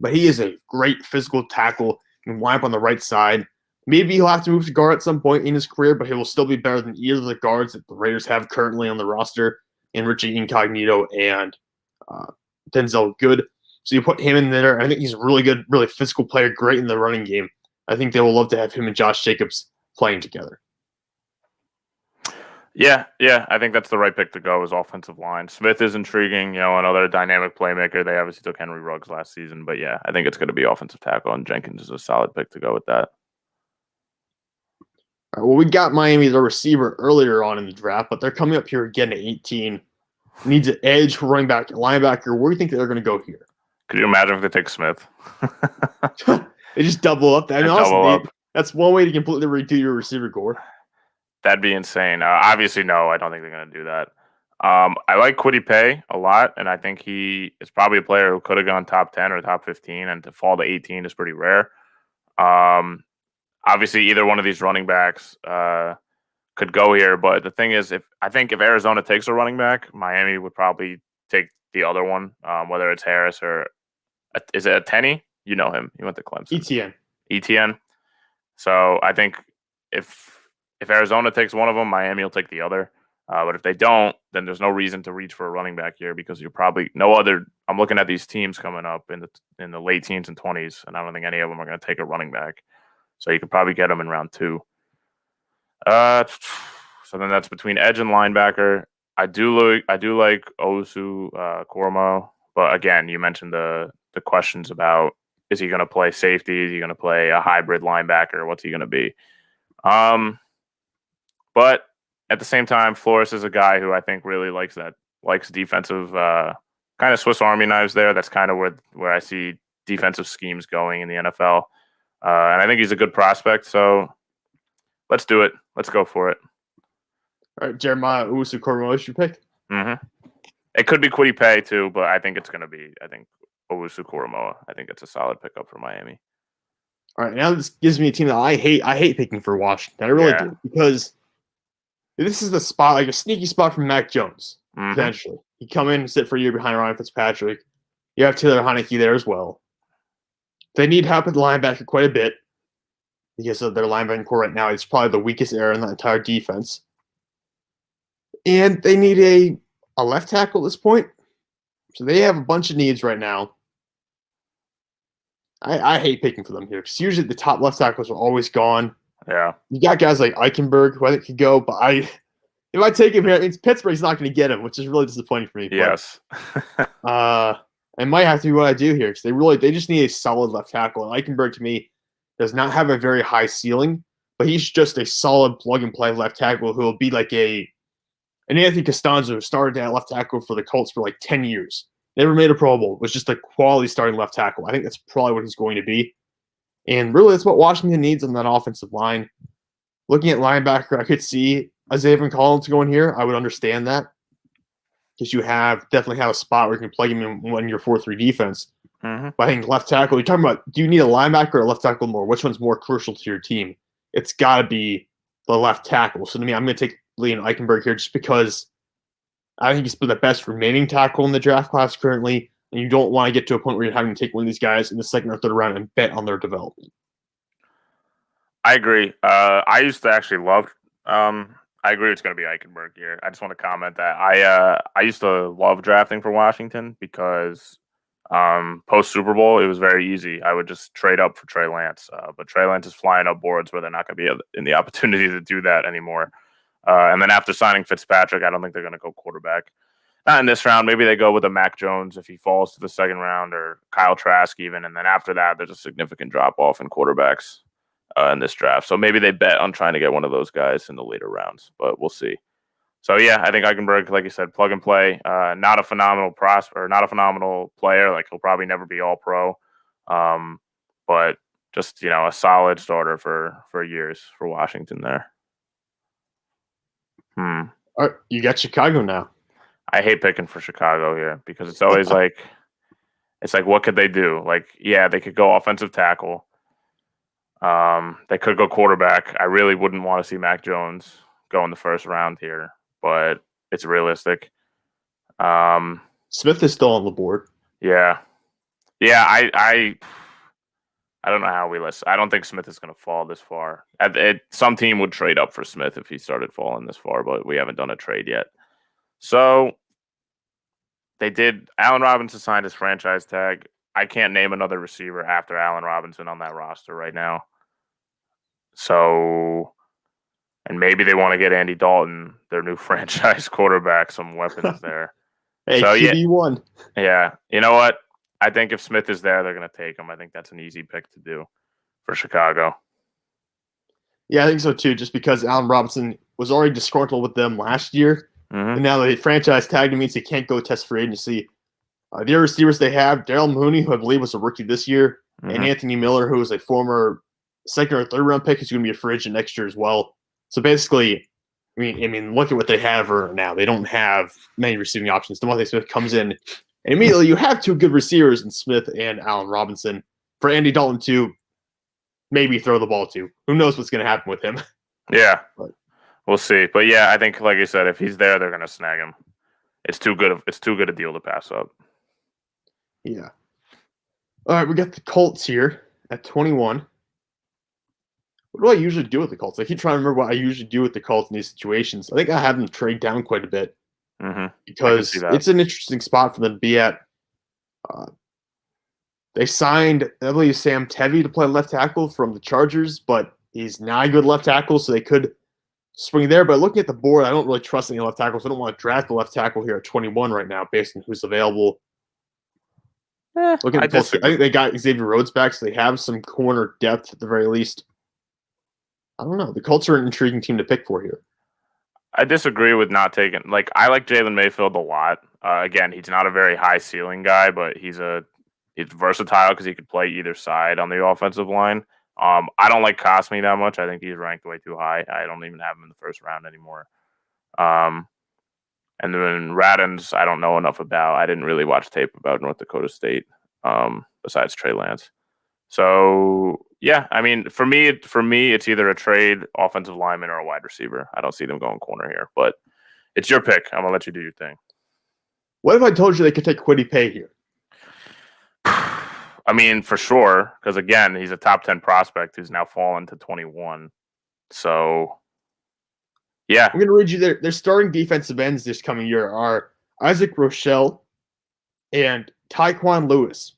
but he is a great physical tackle and line up on the right side. Maybe he'll have to move to guard at some point in his career, but he will still be better than either of the guards that the Raiders have currently on the roster in Richie Incognito and Denzel Good. So you put him in there. I think he's a really good, really physical player, great in the running game. I think they will love to have him and Josh Jacobs playing together. Yeah, I think that's the right pick to go as offensive line. Smith is intriguing, another dynamic playmaker. They obviously took Henry Ruggs last season, but yeah, I think it's going to be offensive tackle, and Jenkins is a solid pick to go with that. All right, well, we got Miami, the receiver, earlier on in the draft, but they're coming up here again at 18. Needs an edge, running back, linebacker. Where do you think they're going to go here? Could you imagine if they take Smith? They just double up. Double up. That's one way to completely redo your receiver core. That'd be insane. Obviously, no, I don't think they're going to do that. I like Kwity Paye a lot, and I think he is probably a player who could have gone top 10 or top 15, and to fall to 18 is pretty rare. Obviously, either one of these running backs could go here, but the thing is, if Arizona takes a running back, Miami would probably take the other one, whether it's Harris or is it Ateni? You know him. He went to Clemson. ETN. So I think if Arizona takes one of them, Miami will take the other. But if they don't, then there's no reason to reach for a running back here because you're probably no other. I'm looking at these teams coming up in the late teens and 20s, and I don't think any of them are going to take a running back. So you could probably get them in round 2. So then that's between edge and linebacker. I do like Owusu Koramoah, but again, you mentioned the questions about is he going to play safety? Is he going to play a hybrid linebacker? What's he going to be? But at the same time, Flores is a guy who I think really likes defensive kind of Swiss Army knives there. That's kind of where I see defensive schemes going in the NFL. And I think he's a good prospect. So let's do it. Let's go for it. All right, Jeremiah Owusu-Koramoah is your pick? Mm-hmm. It could be Kwity Paye too, but I think it's going to be, Owusu-Koramoah. I think it's a solid pickup for Miami. All right, now this gives me a team that I hate picking for Washington. I really do, because this is the spot, like a sneaky spot from Mac Jones, potentially. He'd come in and sit for a year behind Ryan Fitzpatrick. You have Taylor Heineke there as well. They need help at the linebacker quite a bit because of their linebacking core right now. It's probably the weakest area in the entire defense. And they need a left tackle at this point. So they have a bunch of needs right now. I hate picking for them here because usually the top left tackles are always gone. Yeah. You got guys like Eichenberg who I think could go, but if I take him here, it means Pittsburgh's not going to get him, which is really disappointing for me. Yes. But, it might have to be what I do here because they just need a solid left tackle. And Eichenberg, to me, does not have a very high ceiling, but he's just a solid plug-and-play left tackle who will be like an Anthony Costanzo who started at left tackle for the Colts for like 10 years. Never made a Pro Bowl. Was just a quality starting left tackle. I think that's probably what he's going to be. And really, that's what Washington needs on that offensive line. Looking at linebacker, I could see Isaiah Collins going here. I would understand that because you definitely have a spot where you can plug him in your 4-3 defense. Mm-hmm. But I think left tackle, you're talking about, do you need a linebacker or a left tackle more? Which one's more crucial to your team? It's got to be the left tackle. So to me, I'm going to take Liam Eichenberg here just because I think he's the best remaining tackle in the draft class currently, and you don't want to get to a point where you're having to take one of these guys in the second or third round and bet on their development. I agree. I used to actually love I agree it's going to be Eichenberg here. I just want to comment that I used to love drafting for Washington because post Super Bowl, it was very easy. I would just trade up for Trey Lance. But Trey Lance is flying up boards where they're not going to be in the opportunity to do that anymore. And then after signing Fitzpatrick, I don't think they're going to go quarterback. Not in this round. Maybe they go with a Mac Jones if he falls to the second round, or Kyle Trask even. And then after that, there's a significant drop-off in quarterbacks in this draft. So maybe they bet on trying to get one of those guys in the later rounds, but we'll see. So yeah, I think Eichenberg, like you said, plug and play. Not a phenomenal not a phenomenal player. Like he'll probably never be all pro, but just a solid starter for years for Washington there. Hmm. All right, you got Chicago now. I hate picking for Chicago here because it's always like what could they do? Like, yeah, they could go offensive tackle. They could go quarterback. I really wouldn't want to see Mac Jones go in the first round here, but it's realistic. Um, Smith is still on the board. yeah, yeah. I don't know how we list. I don't think Smith is going to fall this far. Some team would trade up for Smith if he started falling this far, but we haven't done a trade yet. So they did. Allen Robinson signed his franchise tag. I can't name another receiver after Allen Robinson on that roster right now. So, and maybe they want to get Andy Dalton, their new franchise quarterback, some weapons there. Hey, So QB1. yeah. You know what? I think if Smith is there, they're going to take him. I think that's an easy pick to do for Chicago. Yeah, I think so too, just because Allen Robinson was already disgruntled with them last year. Mm-hmm. And now the franchise tag means he can't go test free agency. The other receivers they have, Darrell Mooney, who I believe was a rookie this year, and Anthony Miller, who was a former second or third round pick, who's going to be a free agent next year as well. So basically, I mean, look at what they have right now. They don't have many receiving options. DeVonta Smith comes in, and immediately you have two good receivers in Smith and Allen Robinson. For Andy Dalton to maybe throw the ball to, who knows what's going to happen with him? Yeah, but we'll see. But yeah, I think, like you said, if he's there, they're going to snag him. It's too good a deal to pass up. Yeah. All right, we got the Colts here at 21. What do I usually do with the Colts? I keep trying to remember what I usually do with the Colts in these situations. I think I have them trade down quite a bit because it's an interesting spot for them to be at. They signed, I believe, Sam Tevy to play left tackle from the Chargers, but he's not a good left tackle, so they could swing there. But looking at the board, I don't really trust any left tackles. I don't want to draft the left tackle here at 21 right now based on who's available. Looking at the Colts, I think they got Xavier Rhodes back, so they have some corner depth at the very least. I don't know. The Colts are an intriguing team to pick for here. I disagree with not taking. Like, I like Jalen Mayfield a lot. Again, he's not a very high ceiling guy, but he's versatile because he could play either side on the offensive line. I don't like Cosme that much. I think he's ranked way too high. I don't even have him in the first round anymore. And then Radins, I don't know enough about. I didn't really watch tape about North Dakota State besides Trey Lance. So yeah, I mean, for me, it's either a trade, offensive lineman, or a wide receiver. I don't see them going corner here, but it's your pick. I'm gonna let you do your thing. What if I told you they could take Kwity Paye here? I mean, for sure, because again, he's a top 10 prospect who's now fallen to 21. So yeah, I'm gonna read you their starting defensive ends this coming year are Isaac Rochelle and Tyquan Lewis.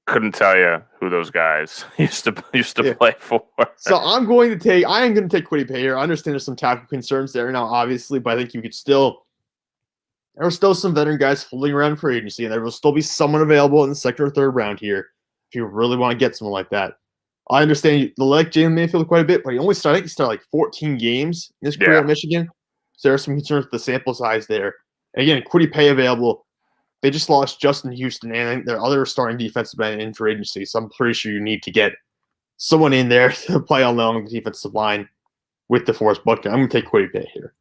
Couldn't tell you who those guys used to play for. So I am going to take Kwity Paye here. I understand there's some tackle concerns there now, obviously, but I think you could there are still some veteran guys floating around for agency, and there will still be someone available in the second or third round here if you really want to get someone like that. I understand you like Jalen Mayfield quite a bit, but he started like 14 games in his career at Michigan. So there are some concerns with the sample size there. And again, Kwity Paye available. They just lost Justin Houston and their other starting defensive end in free agency. So I'm pretty sure you need to get someone in there to play on the defensive line with DeForest Buckner. I'm going to take Kwity Paye here.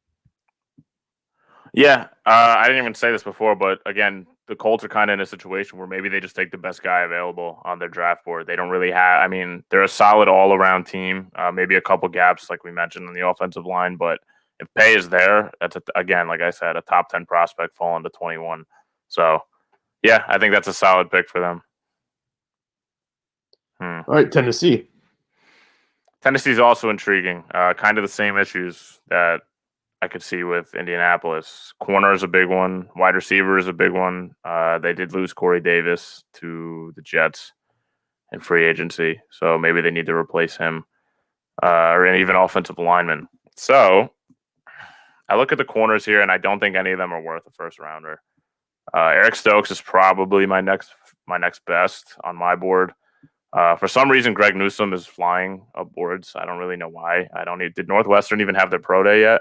Yeah, I didn't even say this before, but again, the Colts are kind of in a situation where maybe they just take the best guy available on their draft board. They don't really have, I mean, they're a solid all-around team, maybe a couple gaps like we mentioned on the offensive line, but if Paye is there, that's, again, like I said, a top 10 prospect falling to 21. So, yeah, I think that's a solid pick for them. All right, Tennessee. Tennessee's also intriguing. Kind of the same issues that I could see with Indianapolis. Corner is a big one. Wide receiver is a big one. They did lose Corey Davis to the Jets in free agency, so maybe they need to replace him or even offensive lineman. So I look at the corners here, and I don't think any of them are worth a first rounder. Eric Stokes is probably my next best on my board. For some reason, Greg Newsome is flying up boards. I don't really know why. Did Northwestern even have their pro day yet?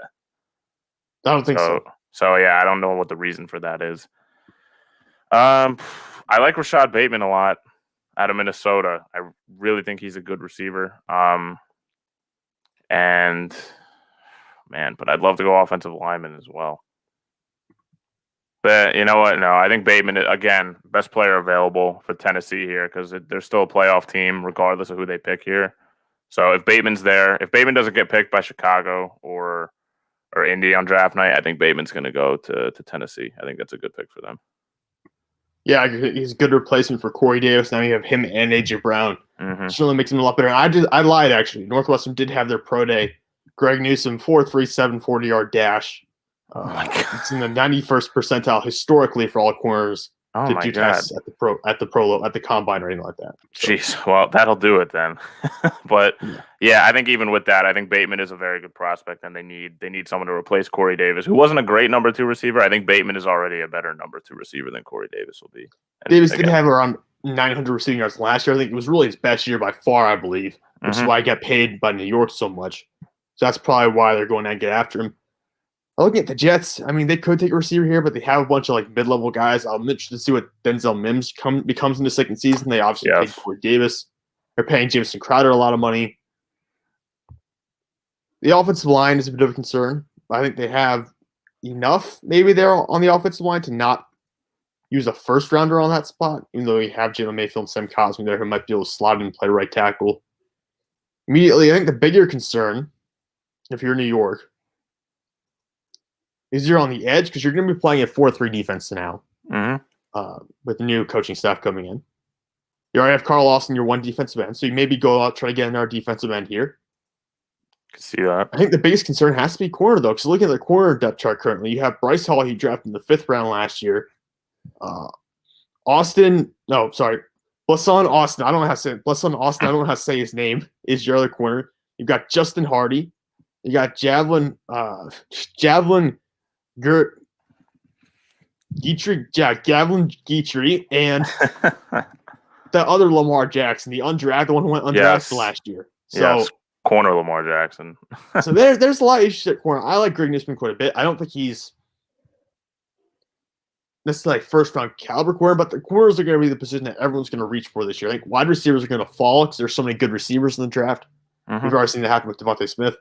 I don't think so. So yeah, I don't know what the reason for that is. I like Rashad Bateman a lot out of Minnesota. I really think he's a good receiver. And man, but I'd love to go offensive lineman as well. But you know what? No, I think Bateman, again, best player available for Tennessee here because they're still a playoff team regardless of who they pick here. So if Bateman's there, if Bateman doesn't get picked by Chicago or Indy on draft night, I think Bateman's going to go to Tennessee. I think that's a good pick for them. Yeah, he's a good replacement for Corey Davis. Now you have him and A.J. Brown. Mm-hmm. Certainly makes him a lot better. I lied, actually. Northwestern did have their pro day. Greg Newsome, 4.37 40-yard dash. Oh my God. It's in the 91st percentile historically for all corners to do tests at the combine or anything like that. So. Jeez, well, that'll do it then. But yeah, I think even with that, I think Bateman is a very good prospect, and they need someone to replace Corey Davis, who wasn't a great number 2 receiver. I think Bateman is already a better number 2 receiver than Corey Davis will be. And Davis did have around 900 receiving yards last year. I think it was really his best year by far, I believe, which is why he got paid by New York so much. So that's probably why they're going to get after him. Looking at the Jets, I mean, they could take a receiver here, but they have a bunch of mid-level guys. I'm interested to see what Denzel Mims becomes in the second season. They obviously paid Corey Davis. They're paying Jamison Crowder a lot of money. The offensive line is a bit of a concern. I think they have enough maybe there on the offensive line to not use a first-rounder on that spot, even though we have Jalen Mayfield and Sam Cosmi there who might be able to slot in and play right tackle. Immediately, I think the bigger concern, if you're New York, is you're on the edge because you're going to be playing a 4-3 defense now with the new coaching staff coming in. You already have Carl Lawson, your one defensive end, so you maybe go out try to get another defensive end here. Can see that. I think the biggest concern has to be corner, though, because looking at the corner depth chart currently, you have Bryce Hall, he drafted in the 5th round last year. Blasson Austin, I don't know how to say it. Blasson Austin, I don't know how to say his name, is your other corner. You've got Justin Hardy. You got Javelin Gavin Guitry, and the other Lamar Jackson, the one who went undrafted last year. So corner Lamar Jackson. So there's a lot of issues at corner. I like Greg Newsome quite a bit. I don't think he's necessarily first round caliber corner, but the corners are going to be the position that everyone's going to reach for this year. I think wide receivers are going to fall because there's so many good receivers in the draft. We've already seen that happen with Devontae Smith.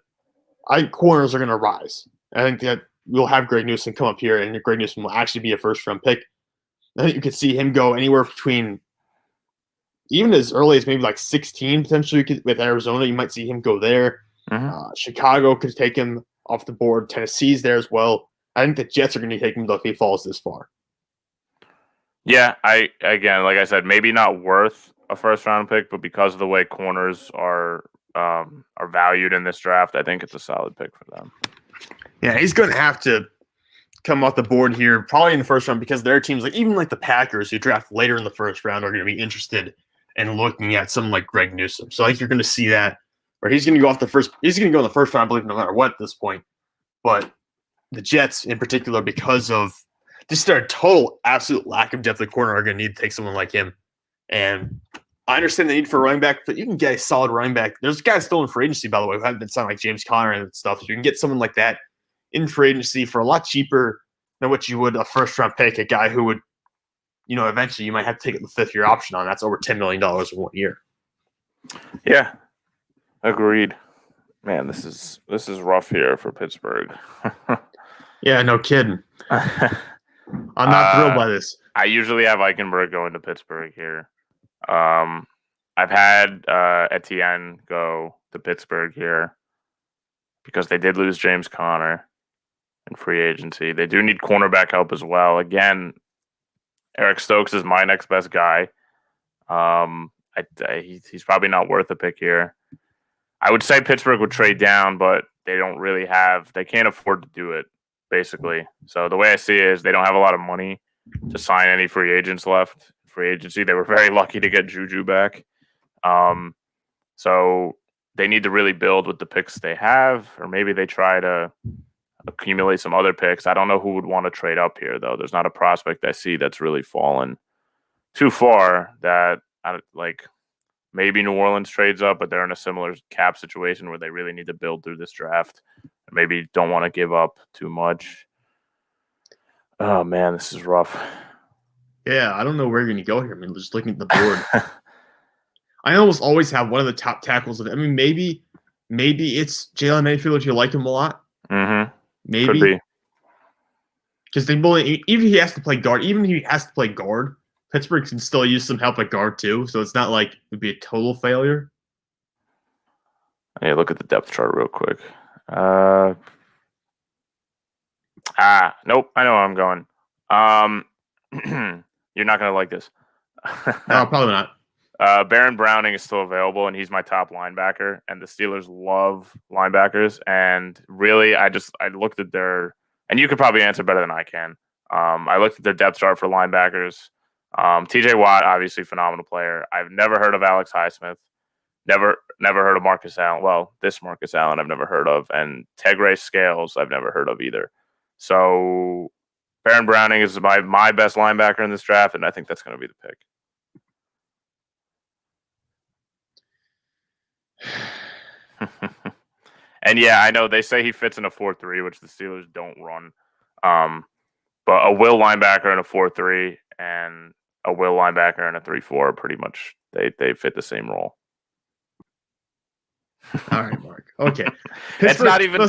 I think corners are going to rise. I think that we'll have Greg Newsome come up here, and Greg Newsome will actually be a first-round pick. I think you could see him go anywhere between even as early as maybe 16 potentially with Arizona. You might see him go there. Chicago could take him off the board. Tennessee's there as well. I think the Jets are going to take him if he falls this far. Yeah, again, like I said, maybe not worth a first-round pick, but because of the way corners are valued in this draft, I think it's a solid pick for them. Yeah, he's going to have to come off the board here, probably in the first round, because there are teams even the Packers who draft later in the first round are going to be interested in looking at someone like Greg Newsome. So I think you're going to see that, or he's going to go in the first round, I believe, no matter what at this point. But the Jets in particular, because of just their total absolute lack of depth at corner, are going to need to take someone like him. And I understand the need for a running back, but you can get a solid running back. There's guys still in free agency, by the way, who haven't been signed, like James Conner and stuff. So you can get someone like that in free agency for a lot cheaper than what you would a first-round pick, a guy who would, eventually you might have to take the 5th-year option on. That's over $10 million in 1 year. Yeah, agreed. Man, this is rough here for Pittsburgh. Yeah, no kidding. I'm not thrilled by this. I usually have Eichenberg going to Pittsburgh here. I've had Etienne go to Pittsburgh here because they did lose James Conner in free agency. They do need cornerback help as well. Again, Eric Stokes is my next best guy. He's probably not worth a pick here. I would say Pittsburgh would trade down, but they can't afford to do it, basically. So the way I see it is they don't have a lot of money to sign any free agents left. Free agency, they were very lucky to get Juju back. So they need to really build with the picks they have, or maybe they try to accumulate some other picks. I don't know who would want to trade up here, though. There's not a prospect I see that's really fallen too far that maybe New Orleans trades up, but they're in a similar cap situation where they really need to build through this draft. Maybe don't want to give up too much. Oh, man, this is rough. Yeah, I don't know where you're going to go here. I mean, just looking at the board. I almost always have one of the top tackles of it. I mean, maybe it's Jalen Mayfield if you like him a lot. Mm-hmm. Could maybe. be. Because even if he has to play guard, Pittsburgh can still use some help at guard too. So it's not like it'd be a total failure. I need to look at the depth chart real quick. Nope. I know where I'm going. You're not gonna like this. No, probably not. Baron Browning is still available, and he's my top linebacker. And the Steelers love linebackers. And really, I looked at their, and you could probably answer better than I can. I looked at their depth chart for linebackers. T.J. Watt, obviously phenomenal player. I've never heard of Alex Highsmith. Never heard of Marcus Allen. Well, this Marcus Allen I've never heard of, and Tegray Scales I've never heard of either. So Baron Browning is my best linebacker in this draft, and I think that's going to be the pick. And yeah, I know they say he fits in a 4-3, which the Steelers don't run. But a will linebacker in a 4-3 and a will linebacker in a 3-4, pretty much they fit the same role. All right, Mark. Okay. It's not even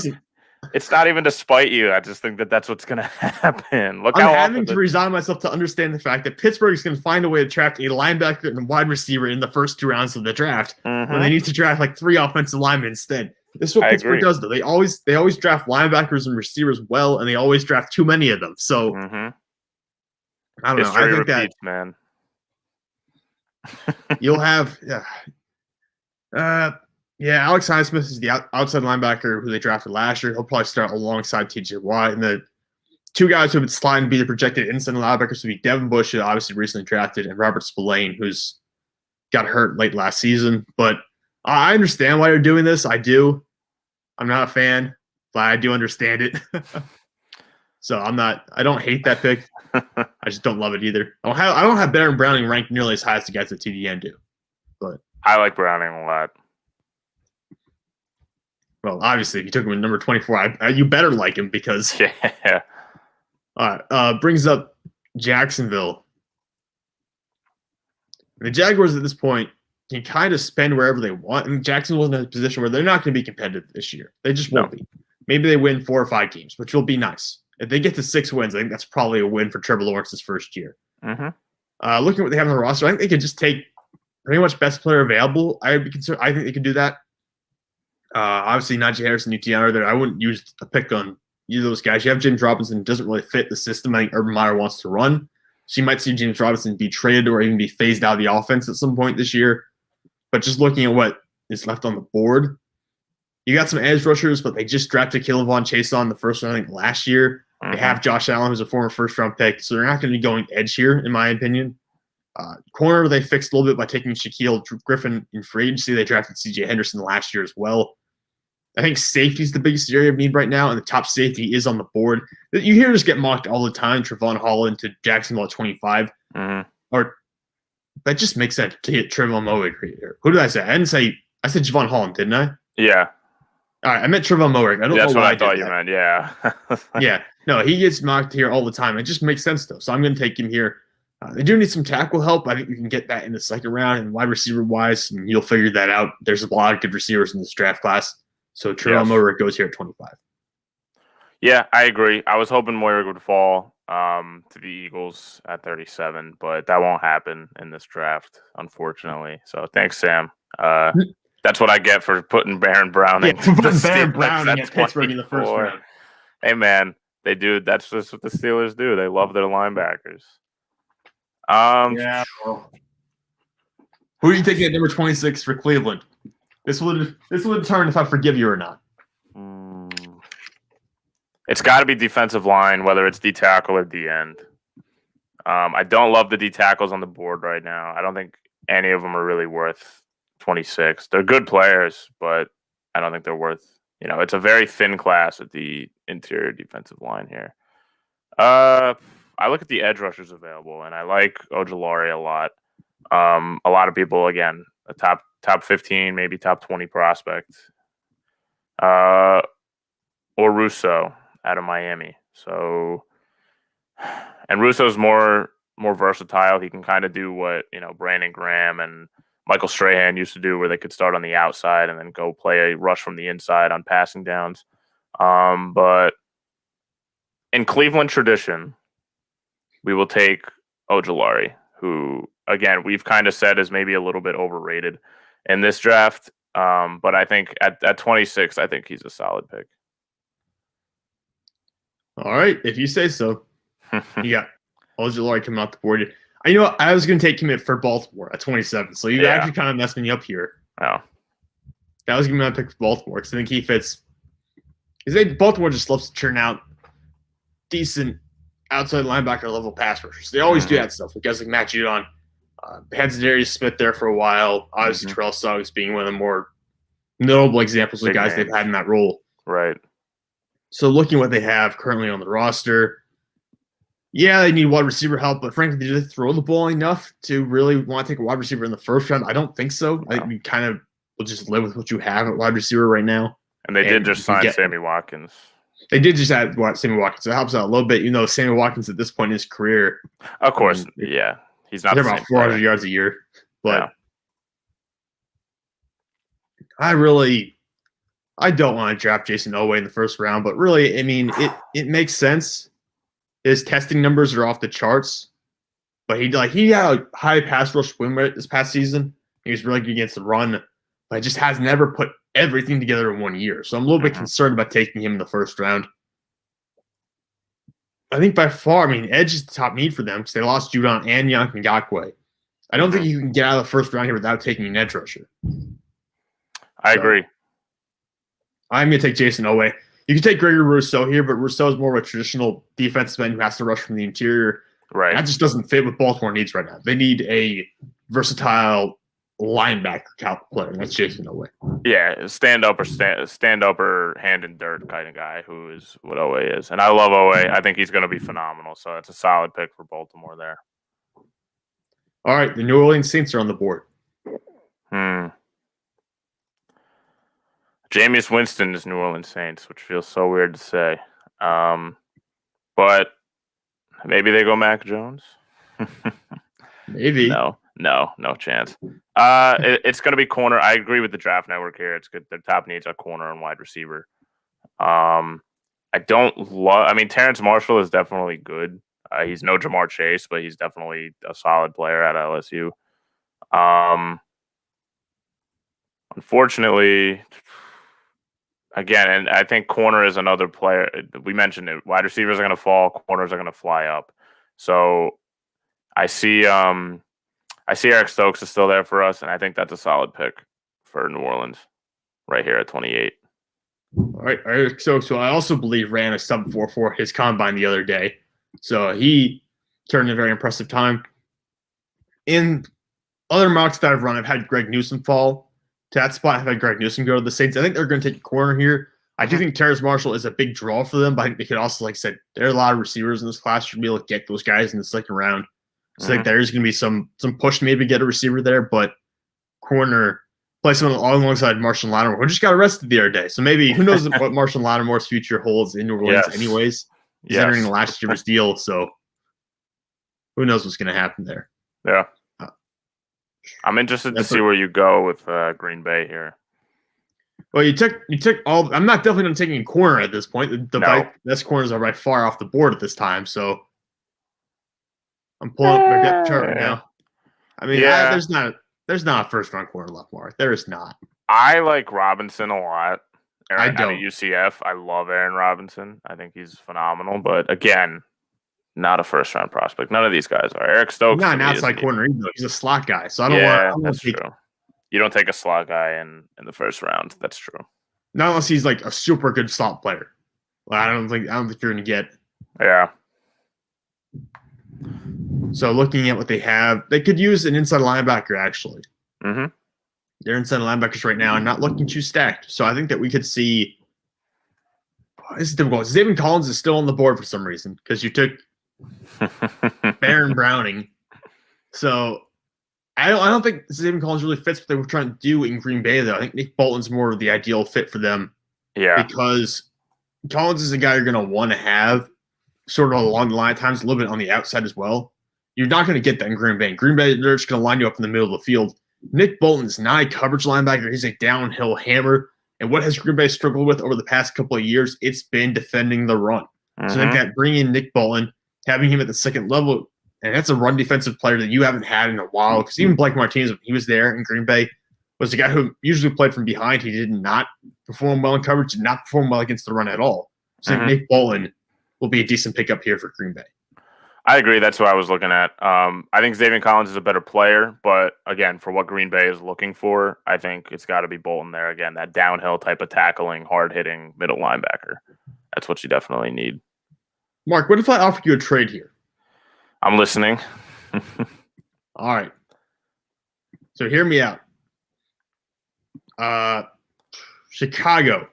to spite you. I just think that's what's going to happen. Look, I'm having to resign myself to understand the fact that Pittsburgh is going to find a way to draft a linebacker and a wide receiver in the first 2 rounds of the draft when they need to draft like 3 offensive linemen instead. This is what Pittsburgh does, though. They always draft linebackers and receivers well, and they always draft too many of them. So I don't know. I think repeats, man. You'll have Alex Highsmith is the outside linebacker who they drafted last year. He'll probably start alongside T.J. Watt. And the 2 guys who have been sliding to be the projected inside linebackers would be Devin Bush, who obviously recently drafted, and Robert Spillane, who's got hurt late last season. But I understand why they're doing this. I do. I'm not a fan, but I do understand it. So I don't hate that pick. I just don't love it either. I don't have Baron Browning ranked nearly as high as the guys at TDN do. But I like Browning a lot. Well, obviously, if you took him at number 24, you better like him because. Yeah. All right. Brings up Jacksonville. The Jaguars at this point can kind of spend wherever they want, and Jacksonville's in a position where they're not going to be competitive this year. They just won't be. Maybe they win 4 or 5 games, which will be nice. If they get to 6 wins, I think that's probably a win for Trevor Lawrence's first year. Mm-hmm. Looking at what they have on the roster, I think they could just take pretty much best player available. I think they could do that. Obviously, Najee Harris and UTR there. I wouldn't use a pick on either of those guys. You have James Robinson, doesn't really fit the system I think Urban Meyer wants to run. So you might see James Robinson be traded or even be phased out of the offense at some point this year. But just looking at what is left on the board, you got some edge rushers, but they just drafted Kayvon Chase on the first round, I think, last year. They have Josh Allen, who's a former first-round pick, so they're not going to be going edge here, in my opinion. Corner, they fixed a little bit by taking Shaquille Griffin in free agency. They drafted C.J. Henderson last year as well. I think safety is the biggest area of need right now, and the top safety is on the board. You hear this get mocked all the time, Trevon Holland to Jacksonville at 25. Or that just makes sense to get Trevon Moehrig here. Who did I say? I said Javon Holland, didn't I? Yeah. All right, I meant Trevon Moehrig. I don't know why I thought you meant. Yeah. Yeah. No, he gets mocked here all the time. It just makes sense, though. So I'm going to take him here. They do need some tackle help. I think we can get that in the second round. And wide receiver-wise, and you'll figure that out. There's a lot of good receivers in this draft class. So Trevon Moehrig goes here at 25. Yeah, I agree. I was hoping Moehrig would fall to the Eagles at 37, but that won't happen in this draft, unfortunately. So thanks, Sam. That's what I get for putting Baron Browning. Yeah, for putting Baron Browning at Pittsburgh in the first round. Hey, man, they do. That's just what the Steelers do. They love their linebackers. Yeah. Well, who are you taking at number 26 for Cleveland? This would determine if I forgive you or not. It's got to be defensive line, whether it's D tackle or D end. I don't love the D tackles on the board right now. I don't think any of them are really worth 26. They're good players, but I don't think they're worth. It's a very thin class at the interior defensive line here. I look at the edge rushers available, and I like Ojulari a lot. A lot of people, again, a top 15, maybe top 20 prospect. Or Russo out of Miami. So, and Russo's more versatile. He can kind of do what, Brandon Graham and Michael Strahan used to do, where they could start on the outside and then go play a rush from the inside on passing downs. But in Cleveland tradition, we will take Ojulari, who, again, we've kind of said is maybe a little bit overrated in this draft. But I think at 26, I think he's a solid pick. All right, if you say so. You got Ojulari coming off the board. You know what? I was going to take him for Baltimore at 27, so you actually kind of messed me up here. Oh. That was going to be my pick for Baltimore because I think he fits. Because Baltimore just loves to churn out decent outside linebacker level pass rushers. They always do that stuff. With guys like Matt Judon, had Darius Smith there for a while. Obviously, Terrell Suggs being one of the more notable examples of guys they've had in that role. Right. So looking at what they have currently on the roster, yeah, they need wide receiver help, but frankly, did they throw the ball enough to really want to take a wide receiver in the first round? I don't think so. I think you kind of will just live with what you have at wide receiver right now. And they did just sign Sammy Watkins. They did just add Sammy Watkins. So it helps out a little bit. You know, Sammy Watkins at this point in his career. Of course, yeah. He's not about 400 yards a year. But I don't want to draft Jason Oweh in the first round, but really, I mean, it makes sense. His testing numbers are off the charts, but he had a high pass rush win rate this past season. He was really good against the run, but just has never put everything together in 1 year. So I'm a little bit concerned about taking him in the first round. I think by far, edge is the top need for them because they lost Judon and Yannick Ngakoue. I don't think you can get out of the first round here without taking an edge rusher. I agree. I'm going to take Jason Oweh. You can take Gregory Rousseau here, but Rousseau is more of a traditional defensive end who has to rush from the interior. Right. That just doesn't fit what Baltimore needs right now. They need a versatile linebacker player, and that's Jason Oweh. Yeah, stand up or hand in dirt kind of guy who is what Oweh is. And I love Oweh. I think he's going to be phenomenal. So it's a solid pick for Baltimore there. All right, the New Orleans Saints are on the board. Jameis Winston is New Orleans Saints, which feels so weird to say. But maybe they go Mac Jones. Maybe. No chance. It's going to be corner. I agree with the draft network here. It's good. Their top needs are corner and wide receiver. I don't love. Terrence Marshall is definitely good. He's no Jamar Chase, but he's definitely a solid player at LSU. Unfortunately, again, and I think corner is another player. We mentioned it. Wide receivers are going to fall. Corners are going to fly up. So I see Eric Stokes is still there for us, and I think that's a solid pick for New Orleans right here at 28. All right, Eric Stokes, who I also believe ran a sub 4.4 his combine the other day. So he turned in a very impressive time. In other mocks that I've run, I've had Greg Newsome fall to that spot. I've had Greg Newsome go to the Saints. I think they're going to take a corner here. I do think Terrace Marshall is a big draw for them, but I think they could also, like I said, there are a lot of receivers in this class. Should be able to get those guys in the second round. So I think there's going to be some push to maybe get a receiver there, but corner, play someone alongside Marshall Lattimore, who just got arrested the other day. So maybe, who knows what Marshall Lattimore's future holds in New Orleans anyways. He's entering the last year's deal, so who knows what's going to happen there. Yeah. I'm interested to see where you go with Green Bay here. Well, you took all. I'm not definitely not taking a corner at this point. The best corners are by far off the board at this time, so I'm pulling up my depth chart right now. There's not a first round corner left, Mark. There is not. I like Robinson a lot. I don't. At UCF, I love Aaron Robinson. I think he's phenomenal, but again, not a first round prospect. None of these guys are. Eric Stokes, not an outside corner either. He's a slot guy, so I don't want. That's true. You don't take a slot guy in the first round. That's true. Not unless he's like a super good slot player. Well, I don't think you're going to get. Yeah. So looking at what they have, they could use an inside linebacker actually. Mm-hmm. Their inside linebackers right now are not looking too stacked. So I think that we could see. This is difficult. Zaven Collins is still on the board for some reason because you took Baron Browning. So I don't think Zaven Collins really fits what they were trying to do in Green Bay, though. I think Nick Bolton's more of the ideal fit for them. Yeah. Because Collins is a guy you're going to want to have sort of along the line at times, a little bit on the outside as well. You're not going to get that in Green Bay. In Green Bay, they're just going to line you up in the middle of the field. Nick Bolton's not a coverage linebacker. He's a downhill hammer. And what has Green Bay struggled with over the past couple of years? It's been defending the run. So I think that bringing in Nick Bolton, having him at the second level, and that's a run defensive player that you haven't had in a while. Because even Blake Martinez, when he was there in Green Bay, was a guy who usually played from behind. He did not perform well in coverage, did not perform well against the run at all. So Nick Bolton will be a decent pickup here for Green Bay. I agree. That's what I was looking at. I think Xavier Collins is a better player, but again, for what Green Bay is looking for, I think it's got to be Bolton there. Again, that downhill type of tackling, hard-hitting middle linebacker. That's what you definitely need. Mark, what if I offered you a trade here? I'm listening. All right. So hear me out. Chicago.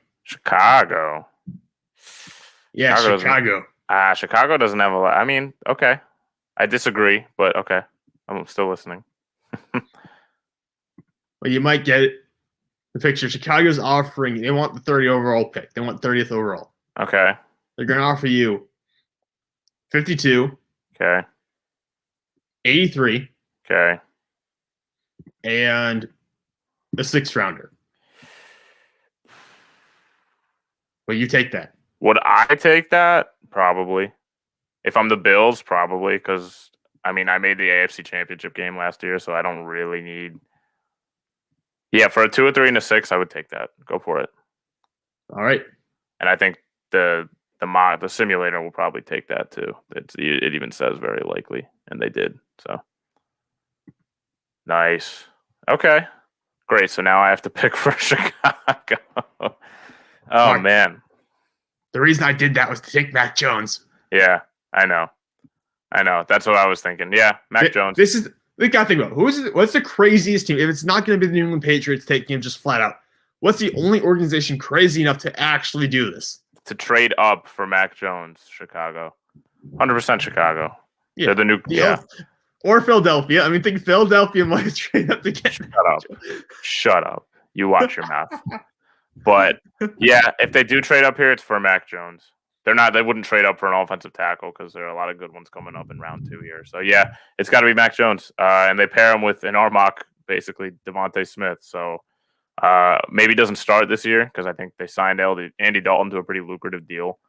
Yeah, Chicago. Chicago doesn't have a lot. I mean, okay. I disagree, but okay. I'm still listening. Well, you might get it. The picture. Chicago's offering, they want the 30 overall pick. They want 30th overall. Okay. They're going to offer you 52. Okay. 83. Okay. And a 6th rounder. Will you take that? Would I take that? Probably. If I'm the Bills, probably, because, I mean, I made the AFC Championship game last year, so I don't really need... Yeah, for a 2, a 3, and a 6, I would take that. Go for it. All right. And I think the simulator will probably take that, too. It even says very likely, and they did, so... Nice. Okay. Great, so now I have to pick for Chicago. Mark, man. The reason I did that was to take Mac Jones. Yeah, I know. That's what I was thinking. Yeah, Mac Jones. This is we got to think about what's the craziest team? If it's not going to be the New England Patriots taking him just flat out, what's the only organization crazy enough to actually do this? To trade up for Mac Jones, Chicago. 100% Chicago. Yeah. They're the new Or Philadelphia. I mean, think Philadelphia might trade up to get Shut up. You watch your mouth. But yeah, if they do trade up here, it's for Mac Jones. They wouldn't trade up for an offensive tackle because there are a lot of good ones coming up in round 2 here. So yeah, it's got to be Mac Jones. And they pair him with, in our mock, basically Devontae Smith. So maybe doesn't start this year because I think they signed Andy Dalton to a pretty lucrative deal.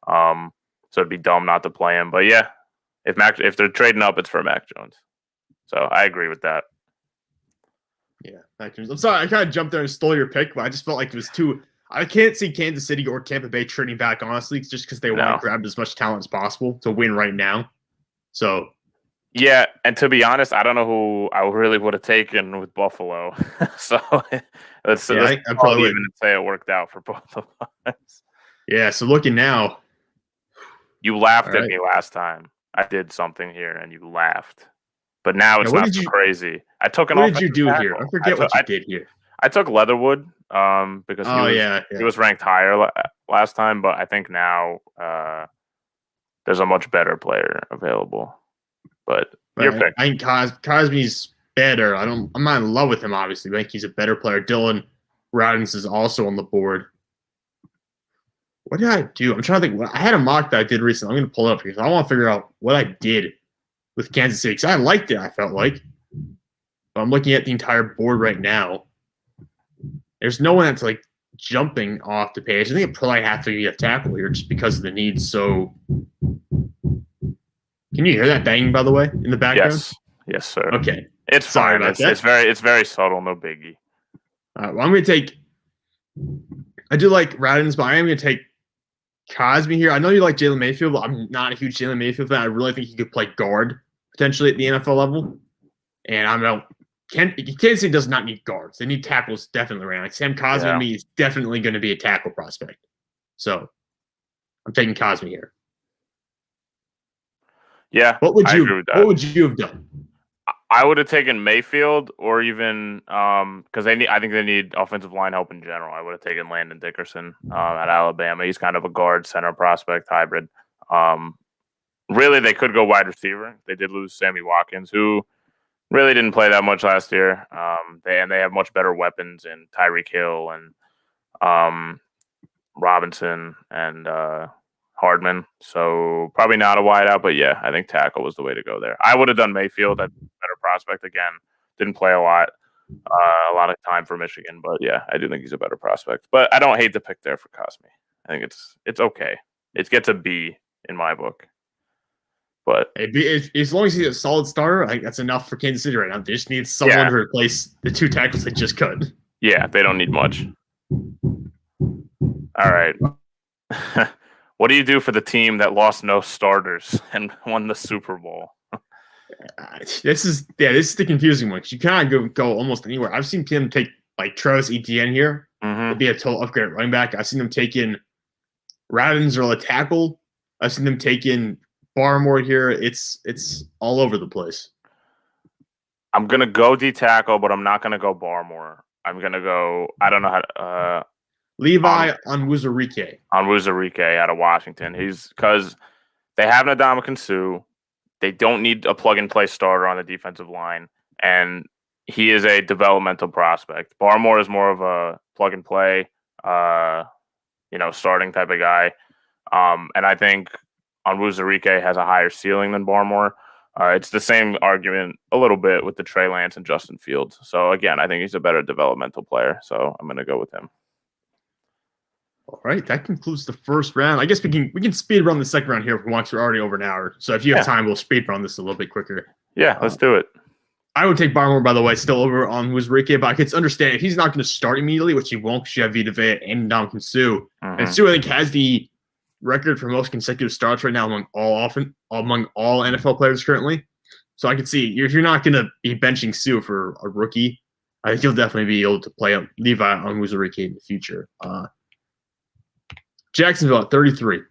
So it'd be dumb not to play him. But yeah, if they're trading up, it's for Mac Jones. So I agree with that. Yeah, Mac Jones. I'm sorry, I kind of jumped there and stole your pick, but I just felt like it was too. I can't see Kansas City or Tampa Bay trading back, honestly, just because they want to grab as much talent as possible to win right now. So, yeah, and to be honest, I don't know who I really would have taken with Buffalo. So I probably even say it worked out for both of us. Yeah. So looking now, you laughed at me last time. I did something here, and you laughed. But now it's not so crazy. I took an. What did you do here? I forget what you did here. I took Leatherwood because he was ranked higher last time, but I think now there's a much better player available. But your pick. I think Cosme's better. I'm not in love with him, obviously. I think he's a better player. Dylan Radins is also on the board. What did I do? I'm trying to think. I had a mock that I did recently. I'm going to pull it up here. So I want to figure out what I did with Kansas City because I liked it, I felt like. But I'm looking at the entire board right now. There's no one that's like jumping off the page. I think it probably has to be a tackle here just because of the needs. So, can you hear that banging, by the way, in the background? Yes, sir. Okay, it's fine. It's very subtle, no biggie. All right, well, I'm going to take. I do like Radins, but I am going to take Cosme here. I know you like Jalen Mayfield, but I'm not a huge Jalen Mayfield fan. I really think he could play guard potentially at the NFL level, and I know. Kansas City does not need guards. They need tackles definitely right now. Like Sam Cosme to me is definitely going to be a tackle prospect. So I'm taking Cosme here. Yeah. What would you have done? I would have taken Mayfield or even because I think they need offensive line help in general. I would have taken Landon Dickerson at Alabama. He's kind of a guard center prospect hybrid. Really, they could go wide receiver. They did lose Sammy Watkins, who really didn't play that much last year. They have much better weapons in Tyreek Hill and Robinson and Hardman. So probably not a wideout, but yeah, I think tackle was the way to go there. I would have done Mayfield at better prospect again. Didn't play a lot. A lot of time for Michigan, but yeah, I do think he's a better prospect. But I don't hate the pick there for Cosme. I think it's okay. It gets a B in my book. But As long as he's a solid starter, I think that's enough for Kansas City right now. They just need someone to replace the 2 tackles they just cut. Yeah, they don't need much. All right. What do you do for the team that lost no starters and won the Super Bowl? This is the confusing one. You kind of go almost anywhere. I've seen them take like Travis Etienne here. It'd be a total upgrade at running back. I've seen them take in Radins or a tackle. I've seen them take in Barmore here. It's all over the place. I'm gonna go D tackle, but I'm not gonna go Barmore. I'm gonna go. I don't know how to. Levi Onwuzurike. Onwuzurike out of Washington. He's because they have Ndamukong Suh. They don't need a plug-and-play starter on the defensive line, and he is a developmental prospect. Barmore is more of a plug-and-play, starting type of guy. And I think Onwuzurike has a higher ceiling than Barmore. It's the same argument a little bit with the Trey Lance and Justin Fields. So, again, I think he's a better developmental player, so I'm going to go with him. All right, that concludes the first round. I guess we can speed run the second round here once we're already over an hour. So if you have time, we'll speed run this a little bit quicker. Yeah, let's do it. I would take Barmore, by the way, still over on Onwuzurike, but I can understand if he's not going to start immediately, which he won't, because you have Vita Vea and Ndamukong Suh. And Suh, I think, has the record for most consecutive starts right now among all NFL players currently. So I can see if you're not going to be benching Suh for a rookie, I think he'll definitely be able to play up Levi Onwuzurike in the future. Jacksonville at 33.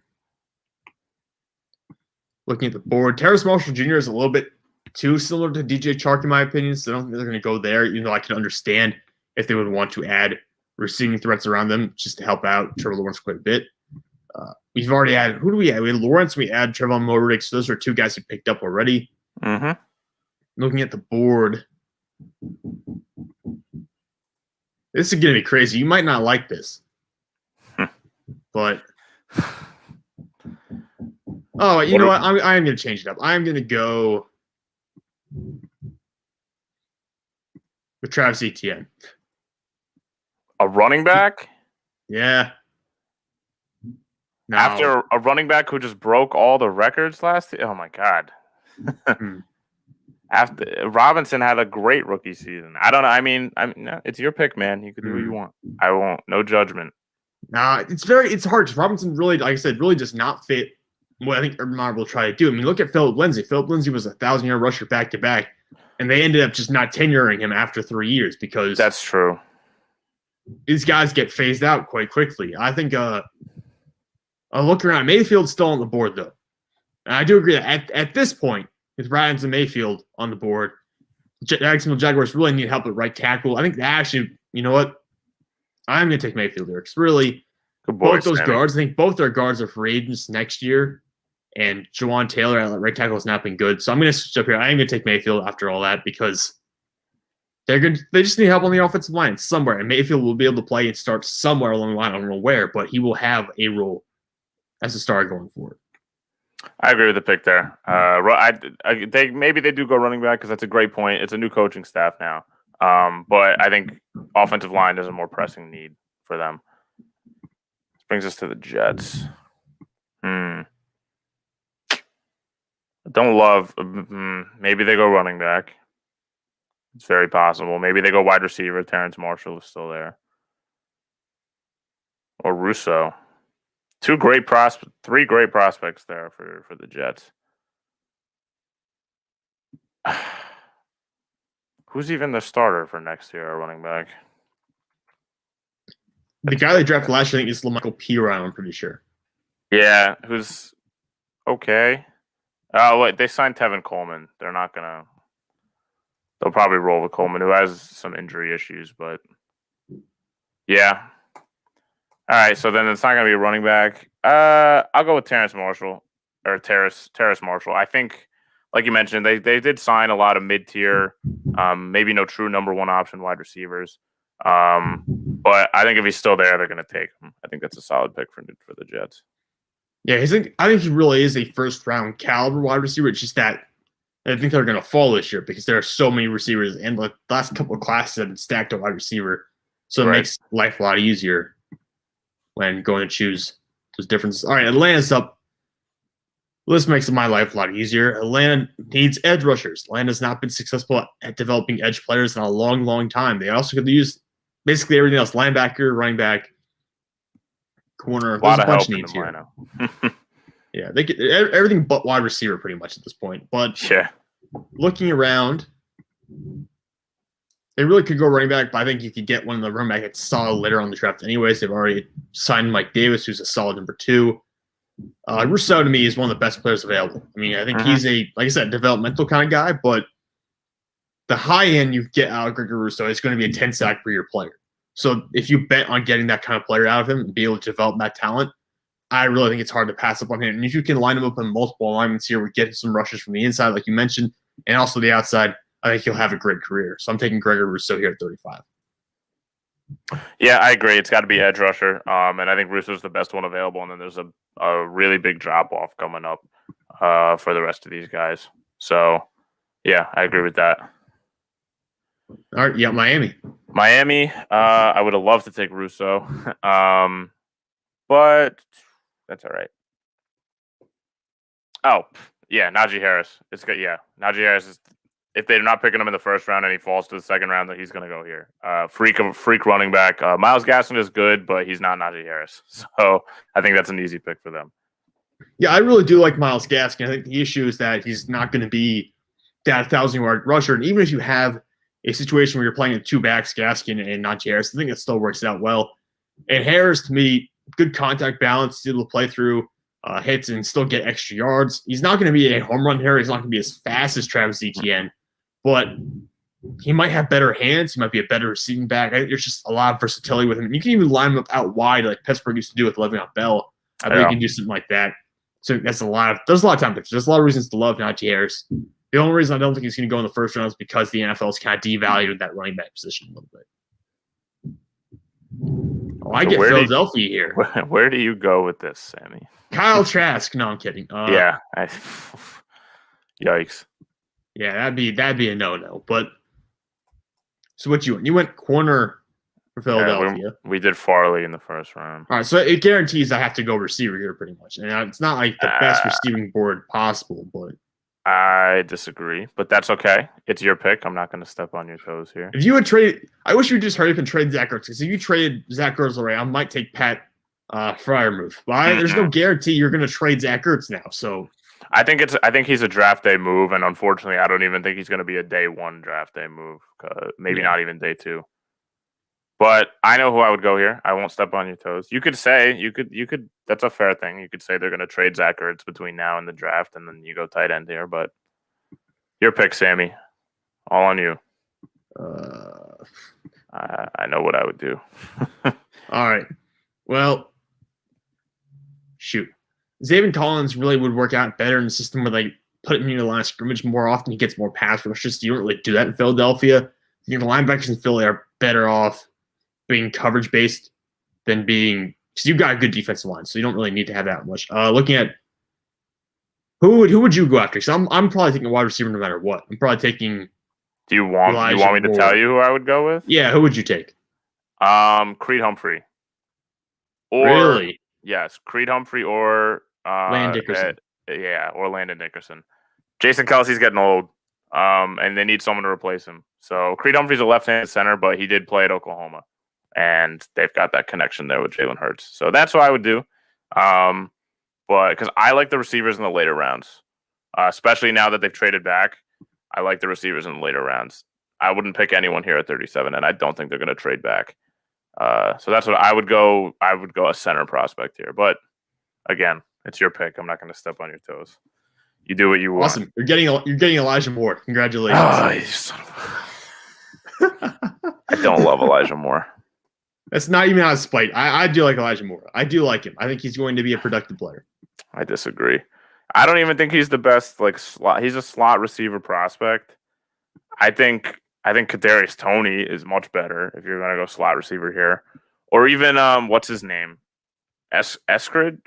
Looking at the board, Terrace Marshall Jr. is a little bit too similar to DJ Chark, in my opinion, so I don't think they're going to go there, even though I can understand if they would want to add receiving threats around them just to help out Trevor Lawrence quite a bit. We've already had – who do we add? We had Lawrence, we add Trevon Moehrig, so those are 2 guys who picked up already. Looking at the board, this is going to be crazy. You might not like this. But, you know what? I'm going to change it up. I'm going to go with Travis Etienne. A running back? Yeah. No. After a running back who just broke all the records last year? Oh, my God. After Robinson had a great rookie season. I don't know. I mean, it's your pick, man. You can do what you want. I won't. No judgment. It's hard because Robinson really, like I said, really does not fit what I think Urban Meyer will try to do. I mean, look at Philip Lindsay. Philip Lindsay was a 1,000-yard rusher back-to-back, and they ended up just not tenuring him after 3 years because that's true. These guys get phased out quite quickly. I think a look around. Mayfield's still on the board, though. And I do agree that at this point, with Ryans and Mayfield on the board, Jacksonville Jaguars really need help at right tackle. I think you know what? I'm going to take Mayfield here. It's really both those guards. I think both their guards are free agents next year, and Jawan Taylor at right tackle has not been good. So I'm going to switch up here. I am going to take Mayfield after all that because they just need help on the offensive line somewhere, and Mayfield will be able to play and start somewhere along the line. I don't know where, but he will have a role as a star going forward. I agree with the pick there. Maybe they do go running back because that's a great point. It's a new coaching staff now. But I think offensive line is a more pressing need for them. This brings us to the Jets. Don't love. Maybe they go running back. It's very possible. Maybe they go wide receiver. Terrence Marshall is still there. Or Russo. 3 great prospects there for the Jets. Who's even the starter for next year, a running back? The guy they drafted last year, I think, is LaMichael Pirine, I'm pretty sure. Yeah, who's okay. Oh, wait, they signed Tevin Coleman. They're not going to – they'll probably roll with Coleman, who has some injury issues, but yeah. All right, so then it's not going to be a running back. I'll go with Terrace Marshall. I think, like you mentioned, they did sign a lot of mid-tier, maybe no true number 1 option wide receivers. But I think if he's still there, they're going to take him. I think that's a solid pick for the Jets. Yeah, I think he really is a first-round caliber wide receiver. It's just that And I think they're going to fall this year because there are so many receivers, and the last couple of classes have been stacked at wide receiver. So it makes life a lot easier when going to choose those differences. All right, Atlanta's up. This makes my life a lot easier. Atlanta needs edge rushers. Atlanta's not been successful at developing edge players in a long, long time. They also could use basically everything else: linebacker, running back, corner. There's a bunch of needs here. Yeah, they get everything but wide receiver pretty much at this point. But looking around, they really could go running back, but I think you could get one of the running back that's solid later on the draft anyways. They've already signed Mike Davis, who's a solid number 2. Rousseau, to me, is one of the best players available. I mean, I think he's like I said, developmental kind of guy, but the high end you get out of Gregory Rousseau is going to be a 10 sack per year player. So if you bet on getting that kind of player out of him and be able to develop that talent, I really think it's hard to pass up on him. And if you can line him up in multiple alignments here, we get some rushes from the inside, like you mentioned, and also the outside, I think he'll have a great career. So I'm taking Gregory Rousseau here at 35. Yeah, I agree. It's got to be edge rusher. And I think Rousseau's the best one available. And then there's a really big drop-off coming up for the rest of these guys. So, yeah, I agree with that. All right, yeah, Miami. I would have loved to take Rousseau. But that's all right. Oh, yeah, Najee Harris. It's good. Yeah, Najee Harris is. If they're not picking him in the first round and he falls to the second round, then he's going to go here. Freak running back. Myles Gaskin is good, but he's not Najee Harris. So I think that's an easy pick for them. Yeah, I really do like Myles Gaskin. I think the issue is that he's not going to be that 1,000-yard rusher. And even if you have a situation where you're playing in 2 backs, Gaskin and Najee Harris, I think it still works out well. And Harris, to me, good contact balance, able to play through hits and still get extra yards. He's not going to be a home run hitter. He's not going to be as fast as Travis Etienne, but he might have better hands. He might be a better receiving back. I think there's just a lot of versatility with him. You can even line him up out wide like Pittsburgh used to do with Le'Veon Bell. I think you can do something like that. So there's a lot of time picks. There's a lot of reasons to love Najee Harris. The only reason I don't think he's going to go in the first round is because the NFL has kind of devalued that running back position a little bit. Oh, I get Philadelphia here. Where do you go with this, Sammy? Kyle Trask. No, I'm kidding. Yeah. Yikes. Yeah, that'd be a no-no. But so what you went? You went corner for Philadelphia. We did Farley in the first round. All right, so it guarantees I have to go receiver here pretty much. And it's not like the best receiving board possible, but I disagree, but that's okay. It's your pick. I'm not going to step on your toes here. If you would trade, I wish you would just hurry up and trade Zach Ertz. Because if you trade Zach Ertz away, I might take Pat Freiermuth. But there's no guarantee you're going to trade Zach Ertz now. So I think he's a draft day move, and unfortunately, I don't even think he's going to be a day 1 draft day move. Maybe not even day 2. But I know who I would go here. I won't step on your toes. You could say you could. That's a fair thing. You could say they're going to trade Zach Ertz between now and the draft, and then you go tight end here. But your pick, Sammy. All on you. I know what I would do. All right. Well, shoot. Zaven Collins really would work out better in the system where they put him in the line of scrimmage more often. He gets more pass rushes. You don't really do that in Philadelphia. The linebackers in Philly are better off being coverage based than being because you've got a good defensive line, so you don't really need to have that much. Looking at who would you go after? So I'm probably taking a wide receiver no matter what. I'm probably taking. Do you want me to tell you who I would go with? Yeah, who would you take? Creed Humphrey. Really? Yes, Creed Humphrey or Landon Dickerson. Or Landon Dickerson. Jason Kelsey's getting old, and they need someone to replace him. So Creed Humphrey's a left-handed center, but he did play at Oklahoma, and they've got that connection there with Jalen Hurts. So that's what I would do. But because I like the receivers in the later rounds, especially now that they've traded back, I like the receivers in the later rounds. I wouldn't pick anyone here at 37, and I don't think they're going to trade back. So that's what I would go. I would go a center prospect here, but again, it's your pick. I'm not going to step on your toes. You do what you want. Awesome. You're getting Elijah Moore. Congratulations. Oh, you son of I don't love Elijah Moore. That's not even out of spite. I do like Elijah Moore. I do like him. I think he's going to be a productive player. I disagree. I don't even think he's the best slot. He's a slot receiver prospect. I think Kadarius Toney is much better if you're going to go slot receiver here. Or even, what's his name? Eskridge,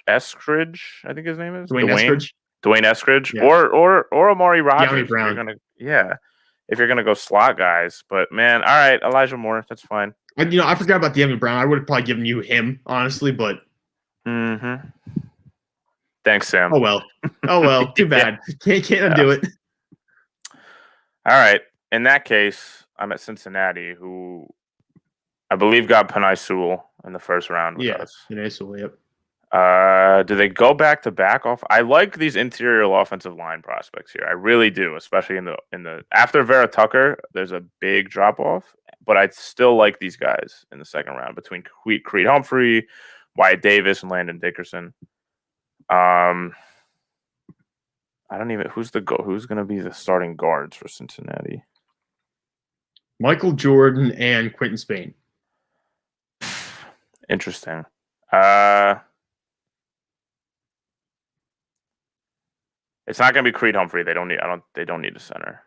I think his name is. Dwayne Eskridge? Dwayne Eskridge Yeah. or Amari Rodgers. Brown. If you're gonna go slot guys, but man, all right, Elijah Moore, that's fine. I forgot about De'Ami Brown. I would have probably given you him, honestly, but Thanks, Sam. Oh well. Too bad. Can't undo it. All right. In that case, I'm at Cincinnati, who I believe got Penei Sewell in the first round with us. Penei Sewell, yep. Do they go back to back off? I like these interior offensive line prospects here. I really do, especially in the after Vera Tucker, there's a big drop off, but I still like these guys in the second round between Creed Humphrey, Wyatt Davis, and Landon Dickerson. I don't even who's going to be the starting guards for Cincinnati? Michael Jordan and Quentin Spain. Interesting. It's not going to be Creed Humphrey. They don't need a center.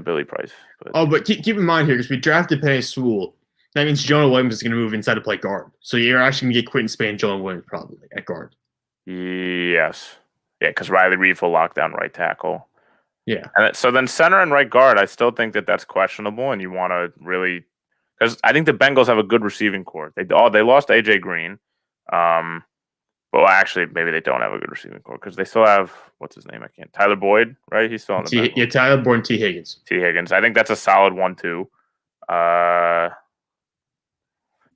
Billy Price. But keep in mind here, because we drafted Penei Sewell, that means Jonah Williams is going to move inside to play guard. So you're actually going to get Quentin Spain and Jonah Williams probably at guard. Yes. Yeah, because Riley Reef will lock down right tackle. Yeah. And so then center and right guard, I still think that's questionable, and you want to really – because I think the Bengals have a good receiving core. They lost A.J. Green. Well, actually, maybe they don't have a good receiving core because they still have – what's his name? Tyler Boyd, right? He's still on the Bengals. Yeah, Tyler Boyd and T. Higgins. I think that's a solid 1-2.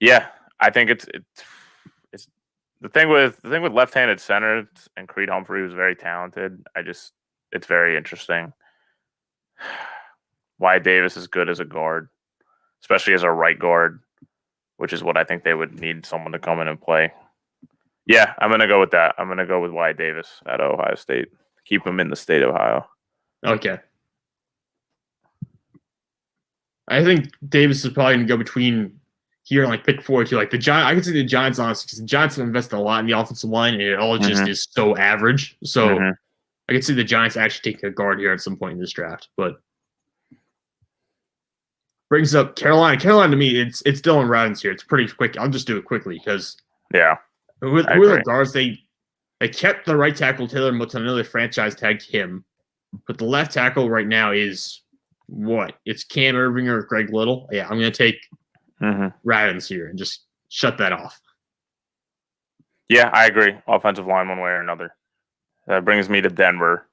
Yeah, I think it's the thing with left-handed center and Creed Humphrey, who's very talented. It's very interesting. Wyatt Davis is good as a guard, especially as a right guard, which is what I think they would need someone to come in and play. Yeah, I'm going to go with that. I'm going to go with Wyatt Davis at Ohio State. Keep him in the state of Ohio. Okay. I think Davis is probably going to go between here and like pick 4 to like the Giants. I can see the Giants honestly because the Giants have invested a lot in the offensive line and it all just is so average. So I can see the Giants actually taking a guard here at some point in this draft. But brings up Carolina. Carolina to me, it's Dylan Radins here. It's pretty quick. I'll just do it quickly because with the guards they kept the right tackle Taylor Moton. They franchise tagged him, but the left tackle right now is what? It's Cam Irving or Greg Little. Yeah, I'm going to take Radins here and just shut that off. Yeah, I agree. Offensive line one way or another. That brings me to Denver.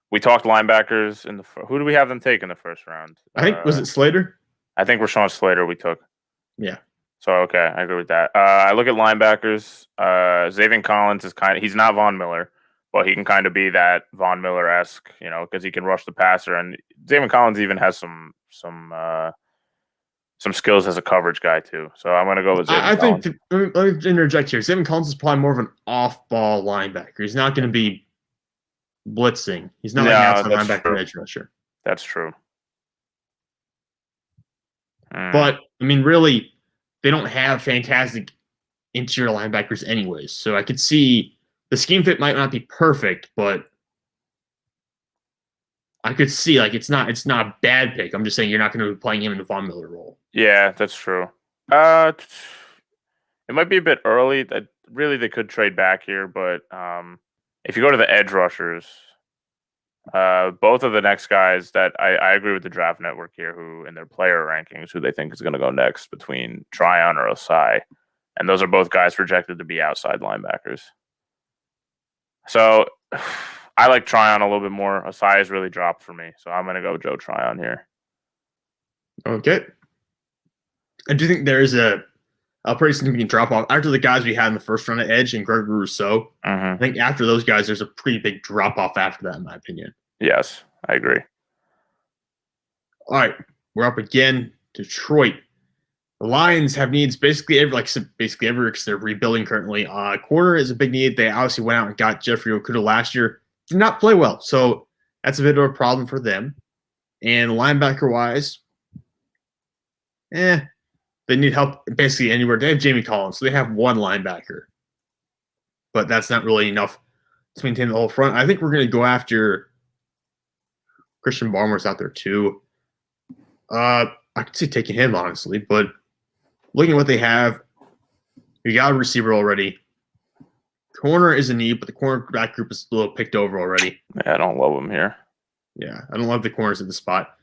We talked linebackers in the who do we have them take in the first round? I think was it Slater? I think Rashawn Slater we took. Yeah. So okay, I agree with that. I look at linebackers. Zaven Collins is he's not Von Miller, but he can kind of be that Von Miller-esque, because he can rush the passer, and Zaven Collins even has some skills as a coverage guy too. So I'm going to go with Zaven Collins. Let me interject here. Zaven Collins is probably more of an off-ball linebacker. He's not going to be blitzing. He's not like an outside linebacker edge rusher. That's true. But, I mean, really, they don't have fantastic interior linebackers anyways. So I could see the scheme fit might not be perfect, but I could see it's not a bad pick. I'm just saying you're not going to be playing him in the Von Miller role. Yeah, that's true. It might be a bit early. That really they could trade back here, but if you go to the edge rushers, both of the next guys that I agree with the Draft Network here, who in their player rankings, who they think is going to go next between Tryon or Osai, and those are both guys projected to be outside linebackers. So I like Tryon a little bit more. Osai has really dropped for me, so I'm going to go Joe Tryon here. Okay. I do think there is a pretty significant drop-off. After the guys we had in the first round at edge and Greg Rousseau, I think after those guys, there's a pretty big drop-off after that, in my opinion. Yes, I agree. All right, we're up again. Detroit. The Lions have needs basically every because they're rebuilding currently. Corner is a big need. They obviously went out and got Jeffrey Okudah last year. Did not play well, so that's a bit of a problem for them. And linebacker-wise, they need help basically anywhere. They have Jamie Collins, so they have one linebacker. But that's not really enough to maintain the whole front. I think we're going to go after Christian Barmore's out there too. I could see taking him, honestly. But looking at what they have, we got a receiver already. Corner is a need, but the cornerback group is a little picked over already. Yeah, I don't love him here. Yeah, I don't love the corners at the spot.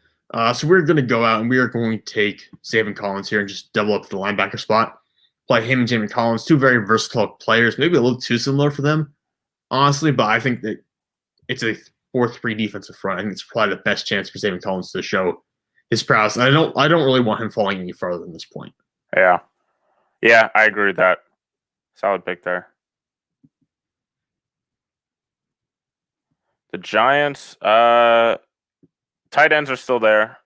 So we're going to go out and we are going to take Zaven Collins here and just double up the linebacker spot. Play him and Jamin Collins, two very versatile players, maybe a little too similar for them, honestly, but I think that it's a 4-3 defensive front. I think it's probably the best chance for Zaven Collins to show his prowess. I don't really want him falling any further than this point. Yeah. Yeah, I agree with that. Solid pick there. The Giants, tight ends are still there.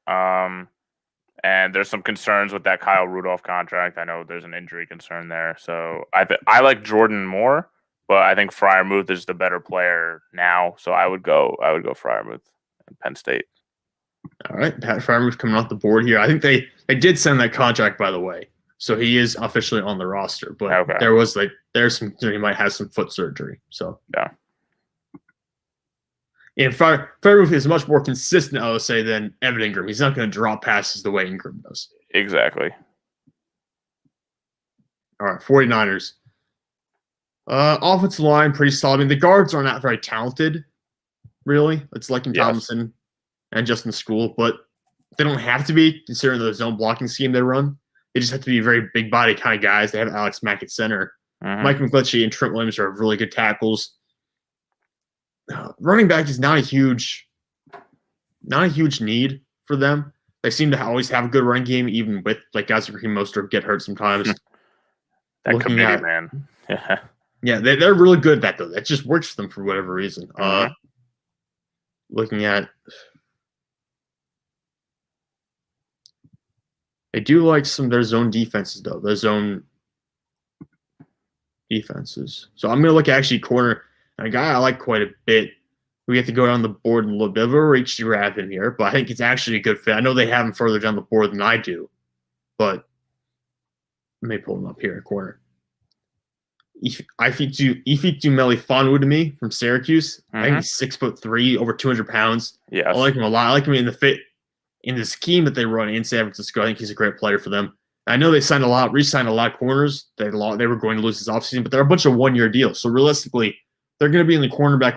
And there's some concerns with that Kyle Rudolph contract. I know there's an injury concern there. So I like Jordan more, but I think Freiermuth is the better player now. So I would go Freiermuth and Penn State. All right, Pat Freiermuth coming off the board here. I think they did send that contract, by the way. So he is officially on the roster. But there's some he might have some foot surgery. So yeah. And Freiermuth is much more consistent, I would say, than Evan Ingram. He's not going to drop passes the way Ingram does. Exactly. All right, 49ers. Offensive line, pretty solid. I mean, the guards are not very talented, really. It's like in Thompson and Justin School, but they don't have to be, considering the zone blocking scheme they run. They just have to be very big body kind of guys. They have Alex Mack at center. Mm-hmm. Mike McGlinchey and Trent Williams are really good tackles. Running back is not a huge need for them. They seem to always have a good running game, even with like guys like Raheem Mostert get hurt sometimes. That committee, man. Yeah, they're really good at that, though. That just works for them for whatever reason. Mm-hmm. Looking at, they do like some of their zone defenses, though. Their zone defenses. So I'm going to look at actually corner. And a guy I like quite a bit. We have to go down the board in a little bit of a reach to grab him here, but I think it's actually a good fit. I know they have him further down the board than I do, but let me pull him up here in corner. Ifeatu Melifonwu to me from Syracuse. Mm-hmm. I think he's 6'3", over 200 pounds. Yes. I like him a lot. I like him in the scheme that they run in San Francisco. I think he's a great player for them. I know they re-signed a lot of corners. They were going to lose this offseason, but they're a bunch of one-year deals. So realistically, they're going to be in the cornerback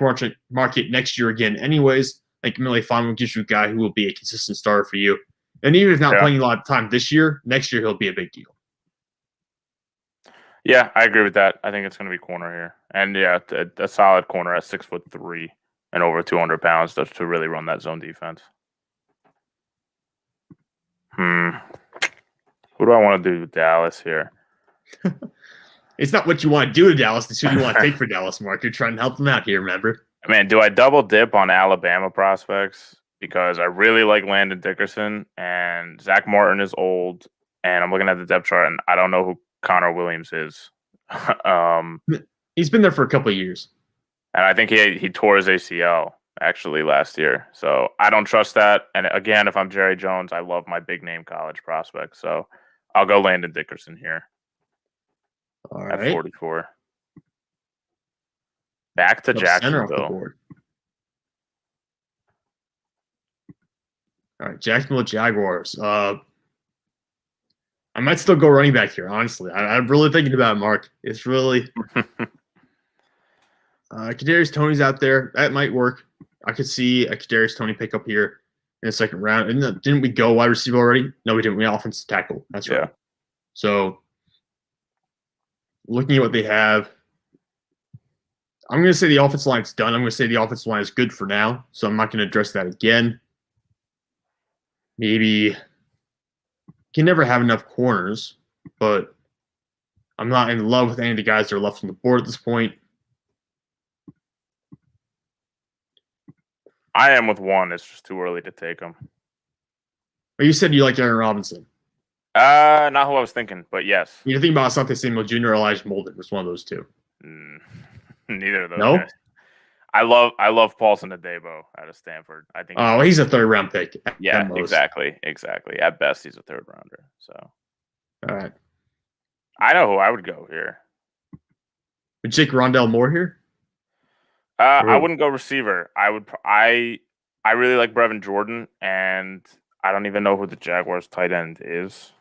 market next year again anyways. Like Melifonwu gives you a guy who will be a consistent starter for you. And even if not playing a lot of time this year, next year he'll be a big deal. Yeah, I agree with that. I think it's going to be corner here. And yeah, a solid corner at 6'3" and over 200 pounds to really run that zone defense. Who do I want to do with Dallas here? It's not what you want to do to Dallas. It's who you want to take for Dallas, Mark. You're trying to help them out here, remember? Man, do I double dip on Alabama prospects? Because I really like Landon Dickerson, and Zach Martin is old, and I'm looking at the depth chart, and I don't know who Connor Williams is. He's been there for a couple of years. And I think he tore his ACL, actually, last year. So I don't trust that. And again, if I'm Jerry Jones, I love my big-name college prospects. So I'll go Landon Dickerson here. All right. At 44. Back to Jacksonville. All right, Jacksonville Jaguars. I might still go running back here, honestly. I'm really thinking about it, Mark. It's really Kadarius Toney's out there. That might work. I could see a Kadarius Toney pick up here in the second round. And didn't we go wide receiver already? No, we didn't. We offensive tackle. That's right. So looking at what they have, I'm going to say the offensive line's done. I'm going to say the offensive line is good for now, so I'm not going to address that again. Maybe can never have enough corners, but I'm not in love with any of the guys that are left on the board at this point. I am with one. It's just too early to take him. But you said you like Aaron Robinson. Not who I was thinking, but yes. You think about Asante Samuel Jr. or Elijah Molden. It's one of those two. Neither of those. No? Guys. I love Paulson Adebo out of Stanford. I think. Oh, he's a third-round pick. Yeah, exactly. At best, he's a third rounder. So. All right. I know who I would go here. Would Jake Rondell Moore here? I wouldn't go receiver. I really like Brevin Jordan, and I don't even know who the Jaguars tight end is.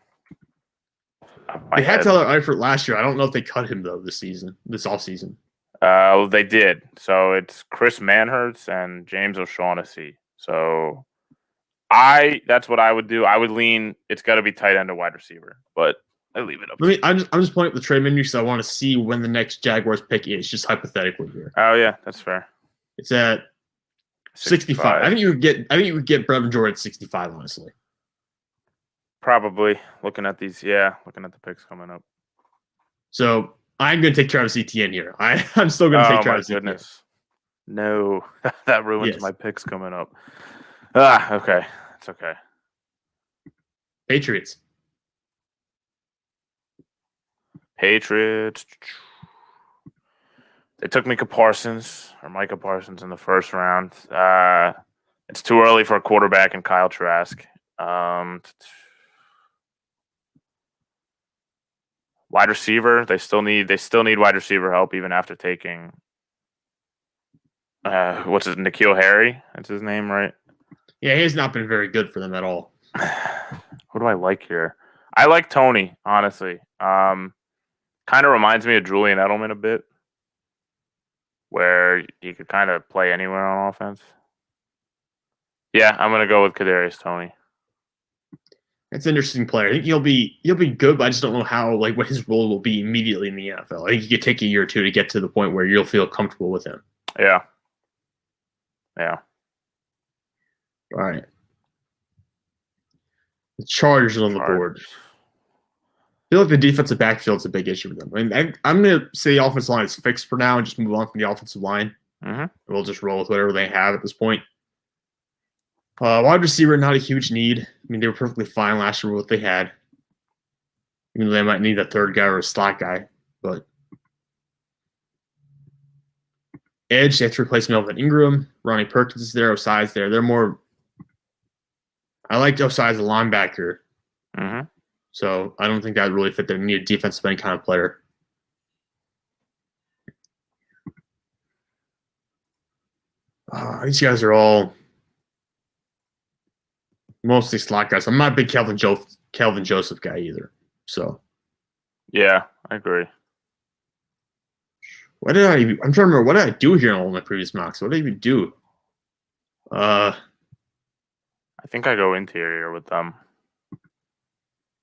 They had Tyler Eifert last year. I don't know if they cut him though this offseason. They did. So it's Chris Manhertz and James O'Shaughnessy. So that's what I would do. I would lean. It's got to be tight end or wide receiver, but I leave it up. I'm just pointing up the trade menu because I want to see when the next Jaguars pick is. Just hypothetically here. Oh yeah, that's fair. It's at 65. I think you would get Brevin Jordan at 65. Honestly, probably looking at these. Yeah, looking at the picks coming up. So I'm going to take Travis Etienne here. I'm still going to take Travis Etienne. Oh my goodness. No, that ruins my picks coming up. Okay. It's okay. Patriots. They took Micah Parsons in the first round. It's too early for a quarterback and Kyle Trask. Wide receiver, they still need wide receiver help even after taking N'Keal Harry? That's his name, right? Yeah, he has not been very good for them at all. Who do I like here? I like Tony, honestly. Kind of reminds me of Julian Edelman a bit, where he could kind of play anywhere on offense. Yeah, I'm gonna go with Kadarius Toney. That's an interesting player. I think he'll be good, but I just don't know how what his role will be immediately in the NFL. I think he could take a year or two to get to the point where you'll feel comfortable with him. Yeah. All right. The Chargers on the board. I feel like the defensive backfield is a big issue for them. I mean, I'm going to say the offensive line is fixed for now and just move on from the offensive line. Mm-hmm. We'll just roll with whatever they have at this point. Wide receiver, not a huge need. I mean, they were perfectly fine last year with what they had. Even though they might need a third guy or a slot guy. But edge, they have to replace Melvin Ingram. Ronnie Perkins is there. Osai's there. They're more – I like Osai as a linebacker. Mm-hmm. So I don't think that would really fit. They need a defensive end kind of player. These guys are all mostly slot guys. I'm not a big Kelvin Joseph guy either. So yeah, I agree. I'm trying to remember what did I do here in all my previous mocks. What did I even do? I think I go interior with them.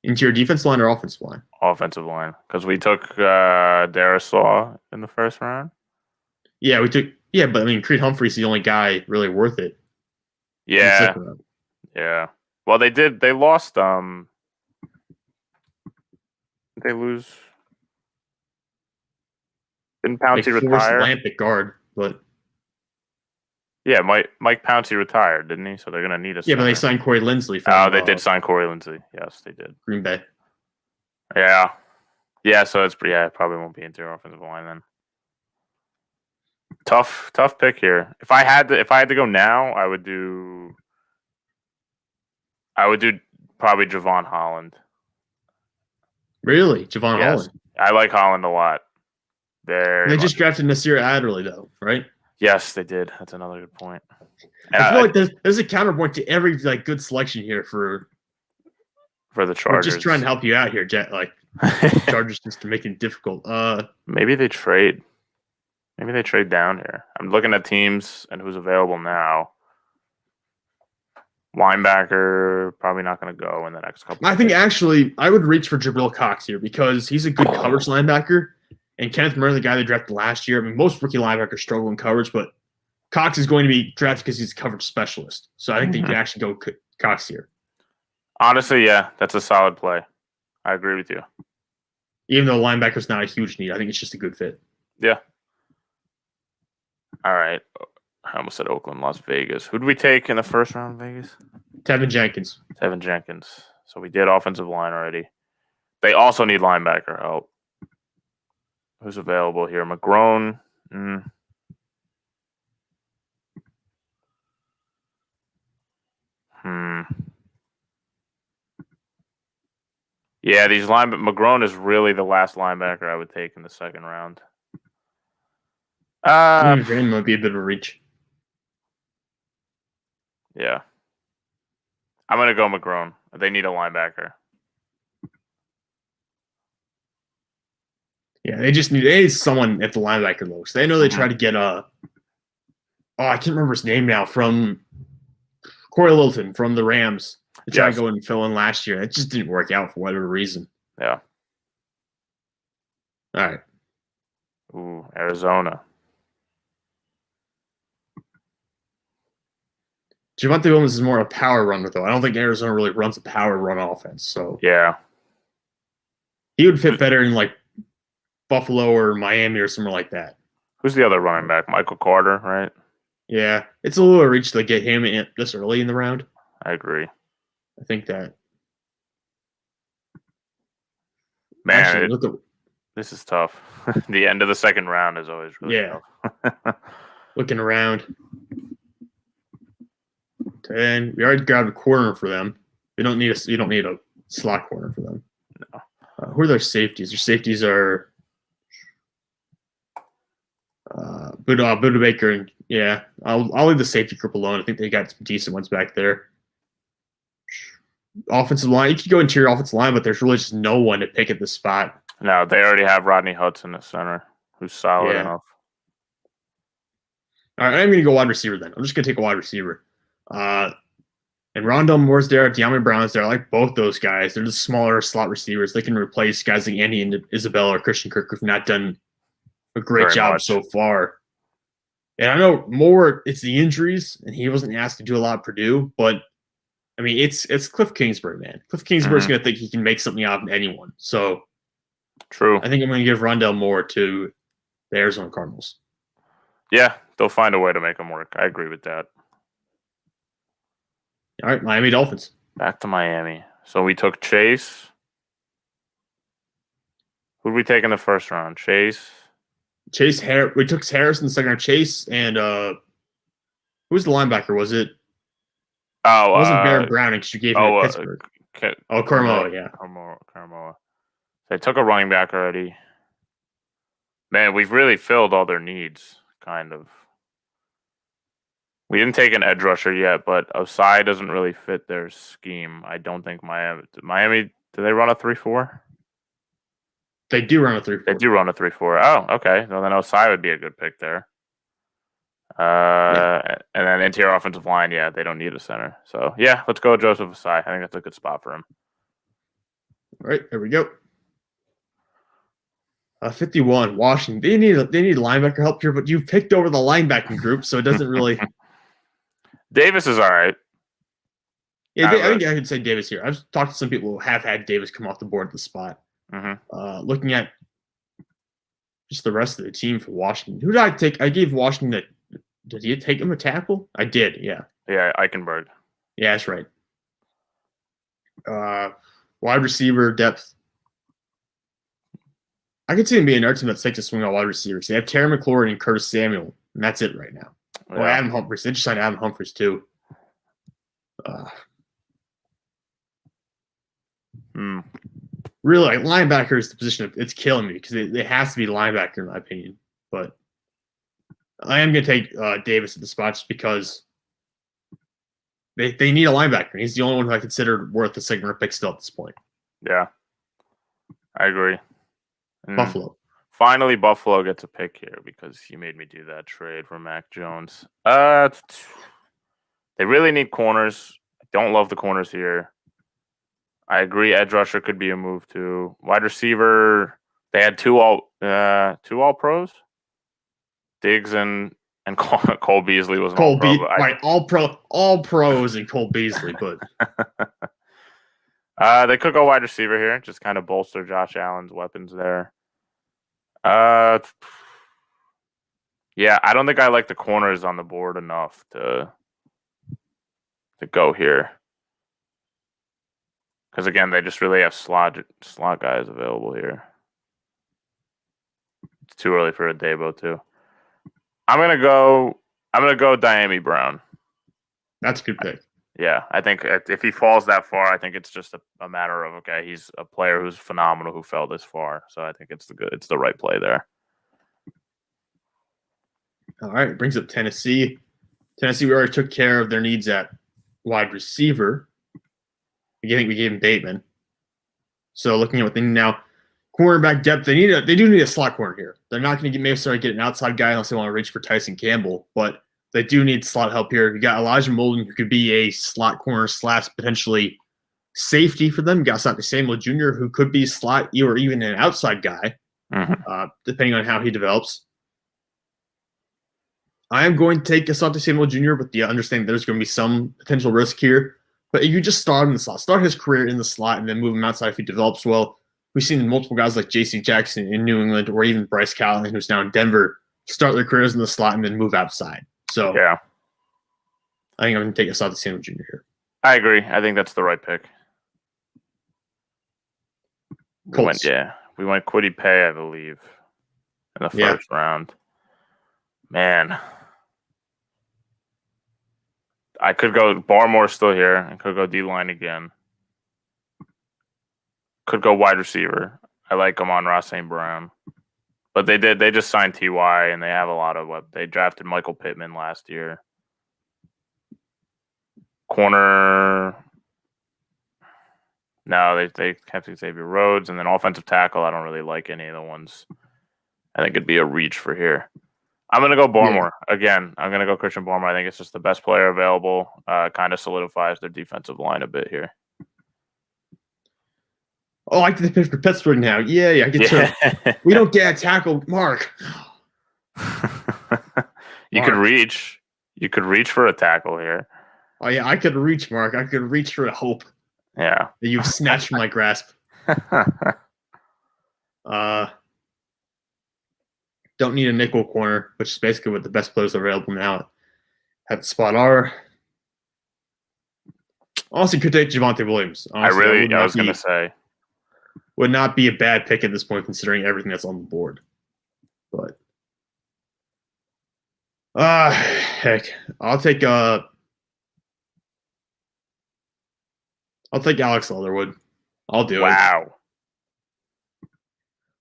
Interior defensive line or offensive line? Offensive line, because we took Darisaw in the first round. Yeah, we took. Yeah, but I mean, Creed Humphrey's the only guy really worth it. Yeah. Well, they did. They lost. Did they lose? Didn't Pouncey retire? Lamp at guard, but yeah, Mike Pouncey retired, didn't he? So they're gonna need a. Yeah, but they signed Corey Linsley. They did sign Corey Linsley. Yes, they did. Green Bay. Yeah. So it's it probably won't be interior offensive line then. Tough pick here. If I had to go now, I would do probably Javon Holland. Really, Javon Holland. I like Holland a lot. They just drafted Nasir Adderley, though, right? Yes, they did. That's another good point. And I feel like there's a counterpoint to every good selection here for the Chargers. We're just trying to help you out here, Jet. Chargers just to make it difficult. Maybe they trade. Maybe they trade down here. I'm looking at teams and who's available now. Linebacker, probably not going to go in the next couple. I think actually I would reach for Jabril Cox here because he's a good coverage linebacker. And Kenneth Murray, the guy they drafted last year, I mean, most rookie linebackers struggle in coverage, but Cox is going to be drafted because he's a coverage specialist. So I think that you can actually go Cox here. Honestly, yeah, that's a solid play. I agree with you. Even though linebacker's not a huge need, I think it's just a good fit. Yeah. All right. I almost said Oakland, Las Vegas. Who did we take in the first round in Vegas? Tevin Jenkins. So we did offensive line already. They also need linebacker help. Who's available here? McGrone. Yeah, McGrone is really the last linebacker I would take in the second round. Green might be a bit of a reach. Yeah. I'm going to go McGrone. They need a linebacker. Yeah, they need someone at the linebacker low. So they know they tried to get I can't remember his name now, from Corey Littleton from the Rams. They tried to go and fill in last year. It just didn't work out for whatever reason. Yeah. All right. Ooh, Arizona. Javonte Williams is more a power runner, though. I don't think Arizona really runs a power run offense. So yeah, he would fit better in like Buffalo or Miami or somewhere like that. Who's the other running back? Michael Carter, right? Yeah, it's a little reach to get him in this early in the round. I agree. I think that. Man, actually, this is tough. The end of the second round is always really tough. Looking around. And we already grabbed a corner for them. You don't need a slot corner for them. No. Who are their safeties? Their safeties are Buda Baker, and I'll leave the safety group alone. I think they got some decent ones back there. Offensive line, you could go interior offensive line, but there's really just no one to pick at this spot. No, they already have Rodney Hudson at center, who's solid enough. All right, I'm going to go wide receiver then. I'm just going to take a wide receiver. And Rondell Moore's there, De'Ami Brown's there. I like both those guys. They're just smaller slot receivers. They can replace guys like Andy and Isabella or Christian Kirk who've not done a great job so far. And I know Moore, it's the injuries, and he wasn't asked to do a lot at Purdue, but I mean, it's Cliff Kingsbury, man. Cliff Kingsbury's going to think he can make something out of anyone. So, true. I think I'm going to give Rondell Moore to the Arizona Cardinals. Yeah, they'll find a way to make him work. I agree with that. All right, Miami Dolphins. Back to Miami. So we took Chase. Who did we take in the first round? Chase. We took Harris in the second round. Chase and who was the linebacker? Was it? Oh, it wasn't Baron Browning because you gave him to Pittsburgh. Karamoa, yeah. Karamoa. They took a running back already. Man, we've really filled all their needs, kind of. We didn't take an edge rusher yet, but Osai doesn't really fit their scheme. I don't think Miami, do they run a 3-4? They do run a 3-4. They do run a 3-4. Oh, okay. Well, then Osai would be a good pick there. And then interior offensive line, they don't need a center. So, let's go with Joseph Osai. I think that's a good spot for him. All right, there we go. 51, Washington. They need linebacker help here, but you've picked over the linebacking group, so it doesn't really. Davis is all right. Yeah, I think I could say Davis here. I've talked to some people who have had Davis come off the board at the spot. Mm-hmm. Looking at just the rest of the team for Washington. Who did I take? I gave Washington did he take him a tackle? I did, yeah. Yeah, Eichenberg. Yeah, that's right. Wide receiver depth. I could see him being our team that takes a swing on wide receivers. They have Terry McLaurin and Curtis Samuel, and that's it right now. Yeah. Adam Humphries. They just signed Adam Humphries too. Really, linebacker is the position. It's killing me because it has to be linebacker in my opinion. But I am going to take Davis at the spot just because they need a linebacker. He's the only one who I consider worth a second round pick still at this point. Yeah, I agree. Buffalo. Finally, Buffalo gets a pick here because you made me do that trade for Mac Jones. They really need corners. I don't love the corners here. I agree. Edge rusher could be a move too. Wide receiver. They had two all pros. Diggs and Cole Beasley was an all pro. Right, all pros and Cole Beasley, but they could go wide receiver here, just kind of bolster Josh Allen's weapons there. I don't think I like the corners on the board enough to go here. Because again, they just really have slot guys available here. It's too early for a Debo too. I'm gonna go De'Ami Brown. That's a good pick. Yeah, I think if he falls that far, I think it's just a matter of he's a player who's phenomenal who fell this far. So I think it's the right play there. All right, brings up Tennessee. Tennessee, we already took care of their needs at wide receiver. I think we gave him Bateman. So looking at what they need now, cornerback depth. They do need a slot corner here. They're not going to necessarily get an outside guy unless they want to reach for Tyson Campbell, but they do need slot help here. You got Elijah Molden, who could be a slot corner / potentially safety for them. You got Asante Samuel Jr., who could be slot or even an outside guy, depending on how he develops. I am going to take Asante Samuel Jr. with the understanding there's going to be some potential risk here. But if you just start him in the slot, start his career in the slot, and then move him outside if he develops well. We've seen multiple guys like J.C. Jackson in New England, or even Bryce Callahan, who's now in Denver, start their careers in the slot and then move outside. So yeah, I think I'm going to take Asante Samuel Jr. here. I agree. I think that's the right pick. We went Kwity Paye, I believe, in the first round. Man, I could go Barmore still here. I could go D-line again. Could go wide receiver. I like Amon-Ra St. Brown. But they just signed T.Y. and they have a lot of they drafted Michael Pittman last year. Corner. No, they kept Xavier Rhodes, and then offensive tackle. I don't really like any of the ones. I think it'd be a reach for here. I'm going to go Barmore again. I'm going to go Christian Barmore. I think it's just the best player available. Kind of solidifies their defensive line a bit here. Oh, I get the pick for Pittsburgh now. Yeah, I get to. We don't get a tackle, Mark. You could reach. You could reach for a tackle here. Oh yeah, I could reach, Mark. I could reach for a hope. Yeah, that you've snatched from my grasp. Don't need a nickel corner, which is basically what the best players are available now at the spot are. Also, could take Javonte Williams. Honestly, I was going to say. Would not be a bad pick at this point, considering everything that's on the board. But, heck, I'll take Alex Leatherwood. I'll do it. Wow.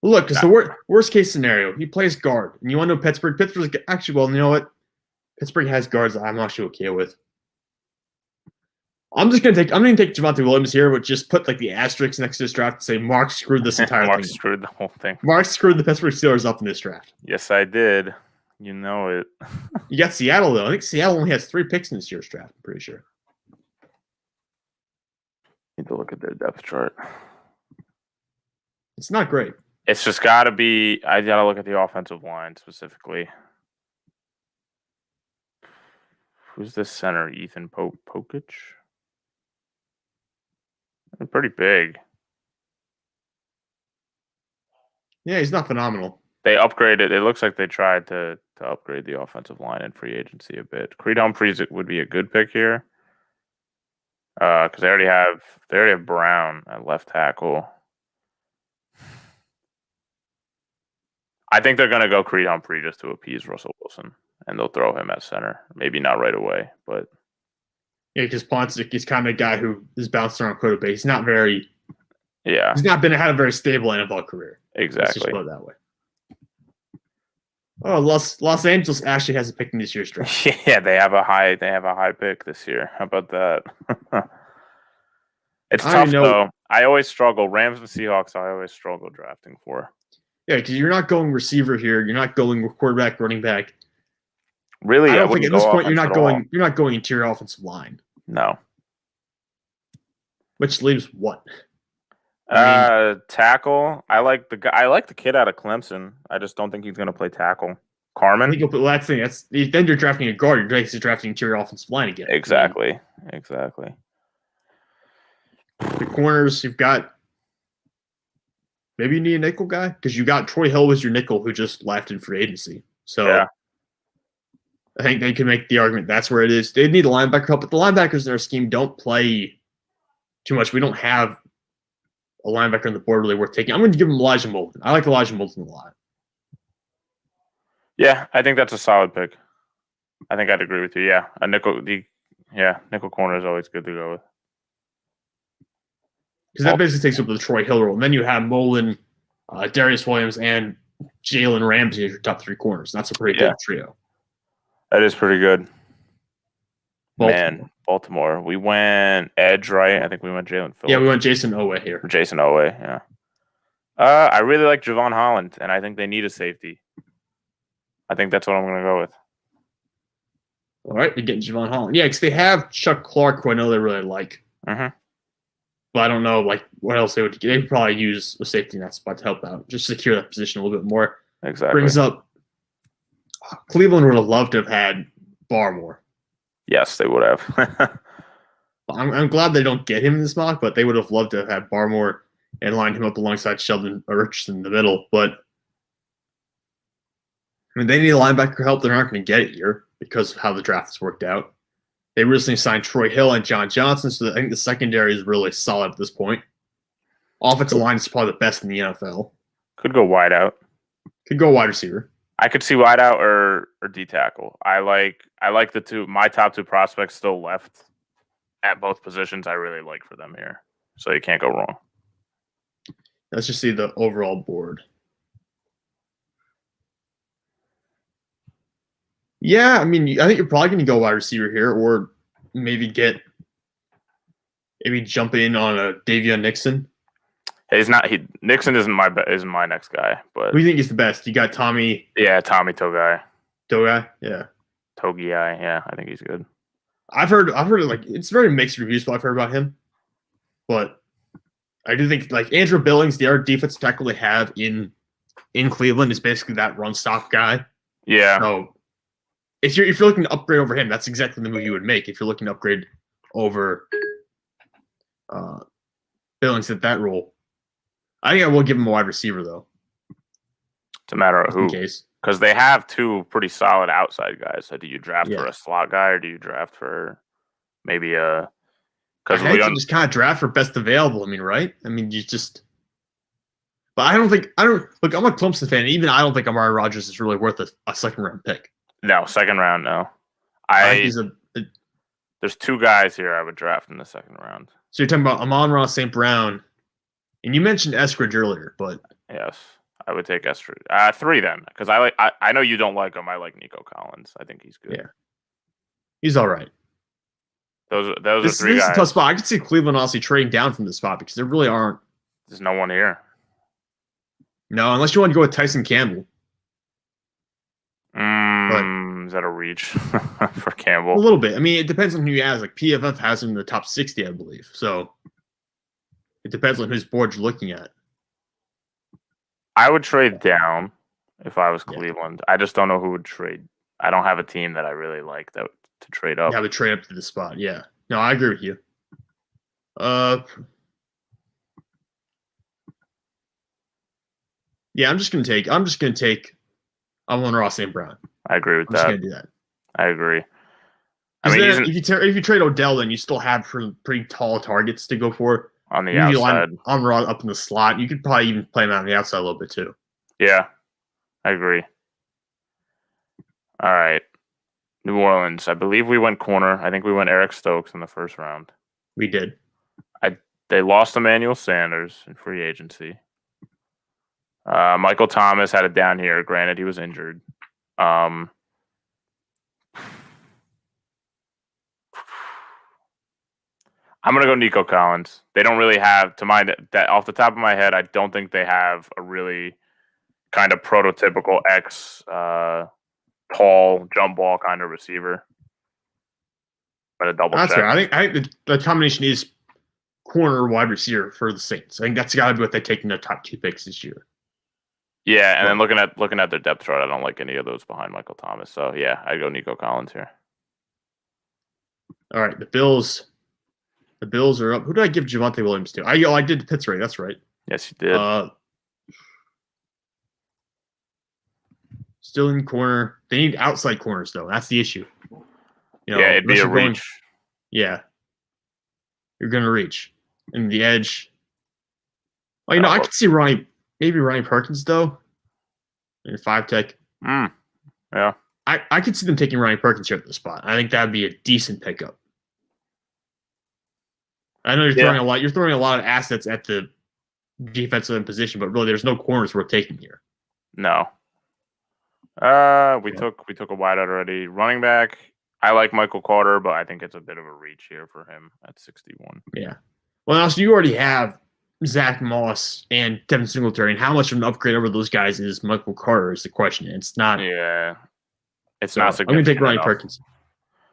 Look, because the worst case scenario, he plays guard, and you want to know Pittsburgh? Pittsburgh's actually, well, you know what? Pittsburgh has guards that I'm actually okay with. I'm going to take Javonte Williams here, but just put like the asterisk next to this draft and say Mark screwed this entire thing. Mark screwed the whole thing. Mark screwed the Pittsburgh Steelers up in this draft. Yes, I did. You know it. You got Seattle, though. I think Seattle only has 3 picks in this year's draft, I'm pretty sure. Need to look at their depth chart. It's not great. It's just got to be – I got to look at the offensive line specifically. Who's this center? Ethan Pokic? They're pretty big. Yeah, he's not phenomenal. They upgraded. It looks like they tried to upgrade the offensive line in free agency a bit. Creed Humphreys would be a good pick here because they already have Brown at left tackle. I think they're going to go Creed Humphrey just to appease Russell Wilson, and they'll throw him at center. Maybe not right away, but. Yeah, because Ponsic is kind of a guy who is bounced around quite a bit. He's not very – yeah. He's not had a very stable NFL career. Exactly. Let's just put it that way. Oh, Los Angeles actually has a pick in this year's draft. Yeah, they have a high pick this year. How about that? It's tough, though. I always struggle. Rams and Seahawks, I always struggle drafting for. Yeah, because you're not going receiver here. You're not going quarterback, running back. Really, I don't think at this point you're not going interior offensive line. No. Which leaves what? Tackle. I like the kid out of Clemson. I just don't think he's going to play tackle. Carmen. That's the thing. Then you're drafting a guard. You're basically drafting interior offensive line again. Exactly. The corners you've got. Maybe you need a nickel guy because you got Troy Hill was your nickel who just left in free agency. So yeah. I think they can make the argument that's where it is. They need a linebacker help, but the linebackers in their scheme don't play too much. We don't have a linebacker on the board really worth taking. I'm going to give him Elijah Molden. I like Elijah Molden a lot. Yeah, I think that's a solid pick. I think I'd agree with you. Yeah, nickel corner is always good to go with. Because that basically takes up the Troy Hill role. And then you have Molden, Darius Williams, and Jalen Ramsey as your top 3 corners. That's a pretty good trio. That is pretty good. Baltimore. We went edge, right? I think we went Jalen Phillips. Yeah, we went Jason Owe here. Jason Owe, yeah. I really like Javon Holland, and I think they need a safety. I think that's what I'm going to go with. All right, they're getting Javon Holland. Yeah, because they have Chuck Clark, who I know they really like. Mm-hmm. But I don't know, like, what else they would. They would probably use a safety in that spot to help out, just secure that position a little bit more. Exactly. Brings up Cleveland would have loved to have had Barmore. Yes, they would have. I'm glad they don't get him in this mock, but they would have loved to have had Barmore and lined him up alongside Sheldon Richardson in the middle. But I mean, they need a linebacker help. They're not going to get it here because of how the draft has worked out. They recently signed Troy Hill and John Johnson, so I think the secondary is really solid at this point. Offensive line is probably the best in the NFL. Could go wide out. Could go wide receiver. I could see wide out or D tackle. I like the two. My top two prospects still left at both positions. I really like for them here, so you can't go wrong. Let's just see the overall board. Yeah, I mean, I think you're probably going to go wide receiver here, or maybe jump in on a Davion Nixon. He's not. Nixon isn't my next guy, but who do you think is the best? You got Tommy. Yeah, Tommy Togai. Togai, yeah. Togai, yeah, I think he's good. I've heard like it's very mixed reviews. What I've heard about him, but I do think like Andrew Billings, the other defensive tackle they have in Cleveland, is basically that run stop guy. Yeah. So if you're looking to upgrade over him, that's exactly the move you would make. If you're looking to upgrade over Billings at that role, I think I will give him a wide receiver though. It's a matter of who, case because they have two pretty solid outside guys. So do you draft Yeah. for a slot guy or do you draft for maybe a? Because I think you just kind of draft for best available. I mean, right? I mean, you just. But I don't look. I'm a Clemson fan. Even I don't think Amari Rodgers is really worth a second round pick. No, second round, no. I think there's two guys here I would draft in the second round. So you're talking about Amon-Ra St. Brown, and you mentioned Eskridge earlier, but yes, I would take Eskridge. Three then, because I know you don't like him. I like Nico Collins. I think he's good. Yeah, he's all right. Those are three this guys. This is a tough spot. I could see Cleveland honestly trading down from this spot because there really aren't. There's no one here. No, unless you want to go with Tyson Campbell. Is that a reach for Campbell? A little bit. I mean, it depends on who he has. Like PFF has him in the top 60, I believe. So it depends on whose board you're looking at. I would trade down if I was Cleveland. I just don't know who would trade. I don't have a team that I really like to trade up. You have to trade up to the spot. Yeah. No, I agree with you. Yeah, I'm just gonna take Amon-Ra St. Brown. I agree with I'm that. just gonna do that. I agree. I mean, if you trade Odell, then you still have pretty tall targets to go for on the outside. Amon-Ra up in the slot. You could probably even play him out on the outside a little bit too. Yeah, I agree. All right, New Orleans. I believe we went corner. I think we went Eric Stokes in the first round. We did. They lost Emmanuel Sanders in free agency. Michael Thomas had it down here. Granted, he was injured. I'm going to go Nico Collins. They don't really have, that off the top of my head, I don't think they have a really kind of prototypical tall jump ball kind of receiver. But a double check. That's right. I think the combination is corner wide receiver for the Saints. I think that's got to be what they take in their top 2 picks this year. Yeah, and then looking at their depth chart, I don't like any of those behind Michael Thomas. So yeah, I'd go Nico Collins here. All right, the Bills are up. Who did I give Javonte Williams to? I did Pittsburgh. That's right. Yes, you did. Still in corner. They need outside corners though. That's the issue. Yeah, it'd be a reach. You're going to reach. And the edge. Well, I could see Ronnie Perkins, though. In 5 tech. Yeah. I could see them taking Ronnie Perkins here at the spot. I think that would be a decent pickup. I know you're throwing a lot of assets at the defensive end position, but really there's no corners worth taking here. No. We took a wide out already. Running back. I like Michael Carter, but I think it's a bit of a reach here for him at 61. Yeah. Well, also you already have Zach Moss and Devin Singletary, and how much of an upgrade over those guys is Michael Carter is the question. It's not. Yeah, it's So not I'm going to take significant Ryan enough. Perkins.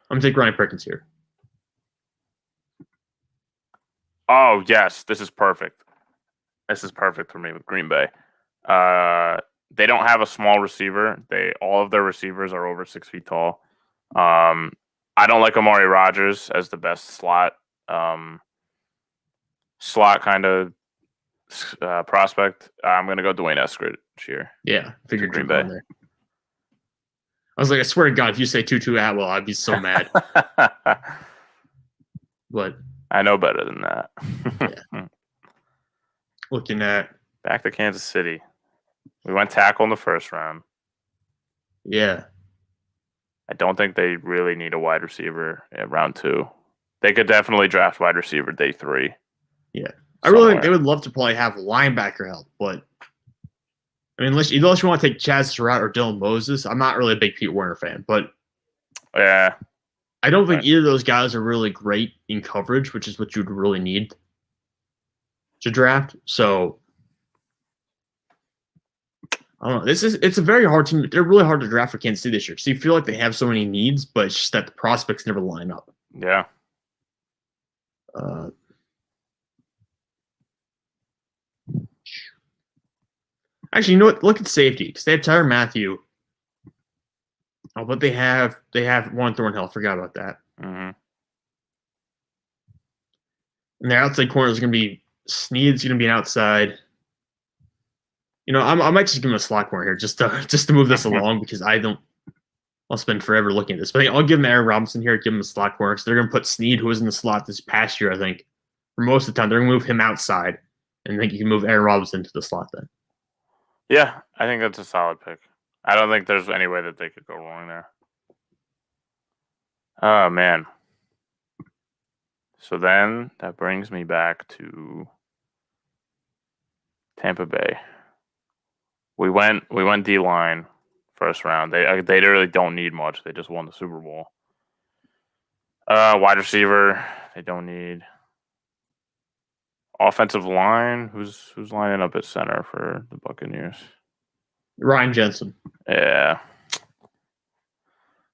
I'm going to take Ryan Perkins here. Oh yes, this is perfect. This is perfect for me with Green Bay. They don't have a small receiver. All of their receivers are over 6 feet tall. I don't like Amari Rodgers as the best slot kind of prospect. I'm gonna go Dwayne Eskridge here. Yeah, figured Green Green Bay there. I was like, I swear to God, if you say Tutu Atwell, I'd be so mad. But I know better than that. Yeah. Looking at back to Kansas City, we went tackle in the first round. Yeah. I don't think they really need a wide receiver at round 2. They could definitely draft wide receiver day 3. Yeah. I really think they would love to probably have linebacker help, but I mean, unless you want to take Chaz Surratt or Dylan Moses, I'm not really a big Pete Werner fan, but yeah, I don't think either of those guys are really great in coverage, which is what you'd really need to draft. So I don't know. It's a very hard team. They're really hard to draft for Kansas City this year. So you feel like they have so many needs, but it's just that the prospects never line up. Yeah. Actually, you know what? Look at safety because they have Tyrann Mathieu. Oh, but they have Juan Thornhill. Forgot about that. Mm-hmm. And their outside corner is going to be Snead's going to be an outside. You know, I might just give him a slot corner here just to move this along because I'll spend forever looking at this. But I'll give him Aaron Robinson here, give him a slot corner. So they're going to put Snead, who was in the slot this past year, I think, for most of the time. They're going to move him outside. And I think you can move Aaron Robinson to the slot then. Yeah, I think that's a solid pick. I don't think there's any way that they could go wrong there. Oh, man. So then that brings me back to Tampa Bay. We went D-line first round. They really don't need much. They just won the Super Bowl. Wide receiver, they don't need. Offensive line, who's lining up at center for the Buccaneers? Ryan Jensen. Yeah.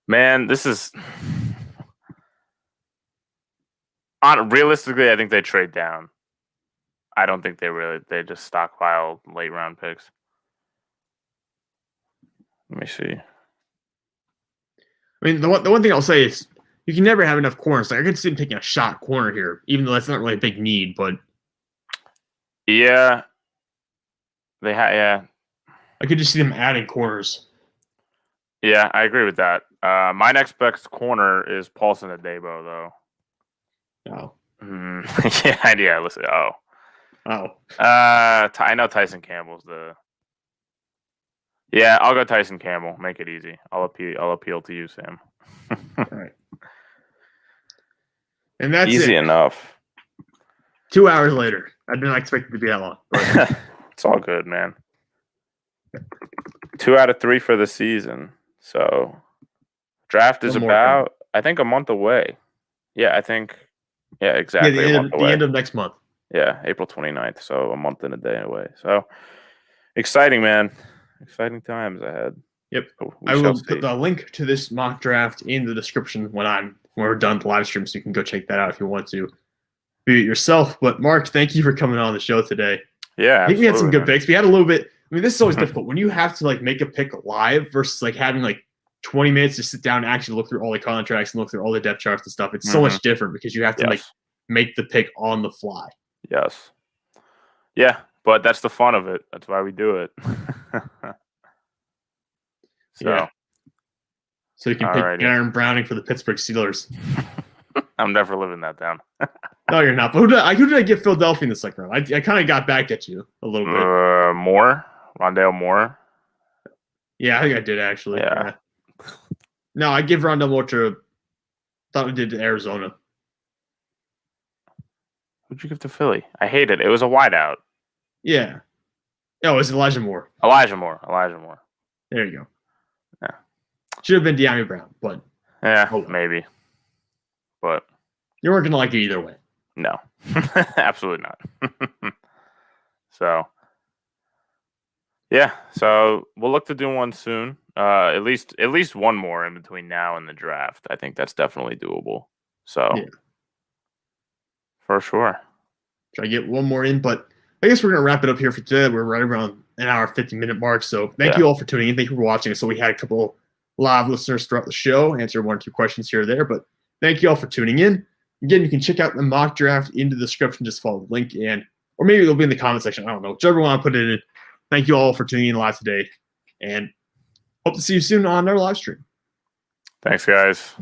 Man, this is realistically, I think they trade down. I don't think they just stockpile late round picks. Let me see. I mean, the one thing I'll say is you can never have enough corners. Like I could see them taking a shot corner here, even though that's not really a big need, but yeah. Yeah. I could just see them adding corners. Yeah, I agree with that. My next best corner is Paulson Adebo, though. Oh. Yeah. Listen. Oh. I know Tyson Campbell's the. Yeah, I'll go Tyson Campbell. Make it easy. I'll appeal to you, Sam. All right. And that's easy enough. 2 hours later. I did not expect it to be that long. It's all good, man. 2 out of 3 for the season. So draft is about, I think, a month away. Yeah, exactly. The end of next month. Yeah, April 29th. So a month and a day away. So exciting, man. Exciting times ahead. Yep. I will put the link to this mock draft in the description when we're done the live stream, so you can go check that out if you want to view it yourself. But Mark, thank you for coming on the show today. Yeah, I think we had some good picks. We had a little bit. I mean, this is always difficult when you have to make a pick live versus having 20 minutes to sit down and actually look through all the contracts and look through all the depth charts and stuff. It's so much different because you have to make the pick on the fly. Yes. Yeah, but that's the fun of it. That's why we do it. So you can pick Aaron Browning for the Pittsburgh Steelers. I'm never living that down. No, you're not. But who did I get Philadelphia in the second round? I kind of got back at you a little bit. Rondale Moore. Yeah, I think I did actually. Yeah. No, I give Rondale Moore thought we did to Arizona. Who'd you give to Philly? I hate it. It was a wideout. Yeah. Oh, it was Elijah Moore. Elijah Moore. There you go. Yeah. Should have been De'Ami Brown, but maybe. But you weren't gonna like it either way. No. Absolutely not. So, yeah. So we'll look to do one soon. At least one more in between now and the draft. I think that's definitely doable. So, Yeah. for sure. Try to get one more in, but I guess we're going to wrap it up here for today. We're right around an hour, 50-minute mark. So thank you all for tuning in. Thank you for watching. So we had a couple live listeners throughout the show, answer one or two questions here or there, but thank you all for tuning in. Again, you can check out the mock draft in the description. Just follow the link, or maybe it'll be in the comment section. I don't know. Whichever one I put it in. Thank you all for tuning in live today, and hope to see you soon on our live stream. Thanks, guys.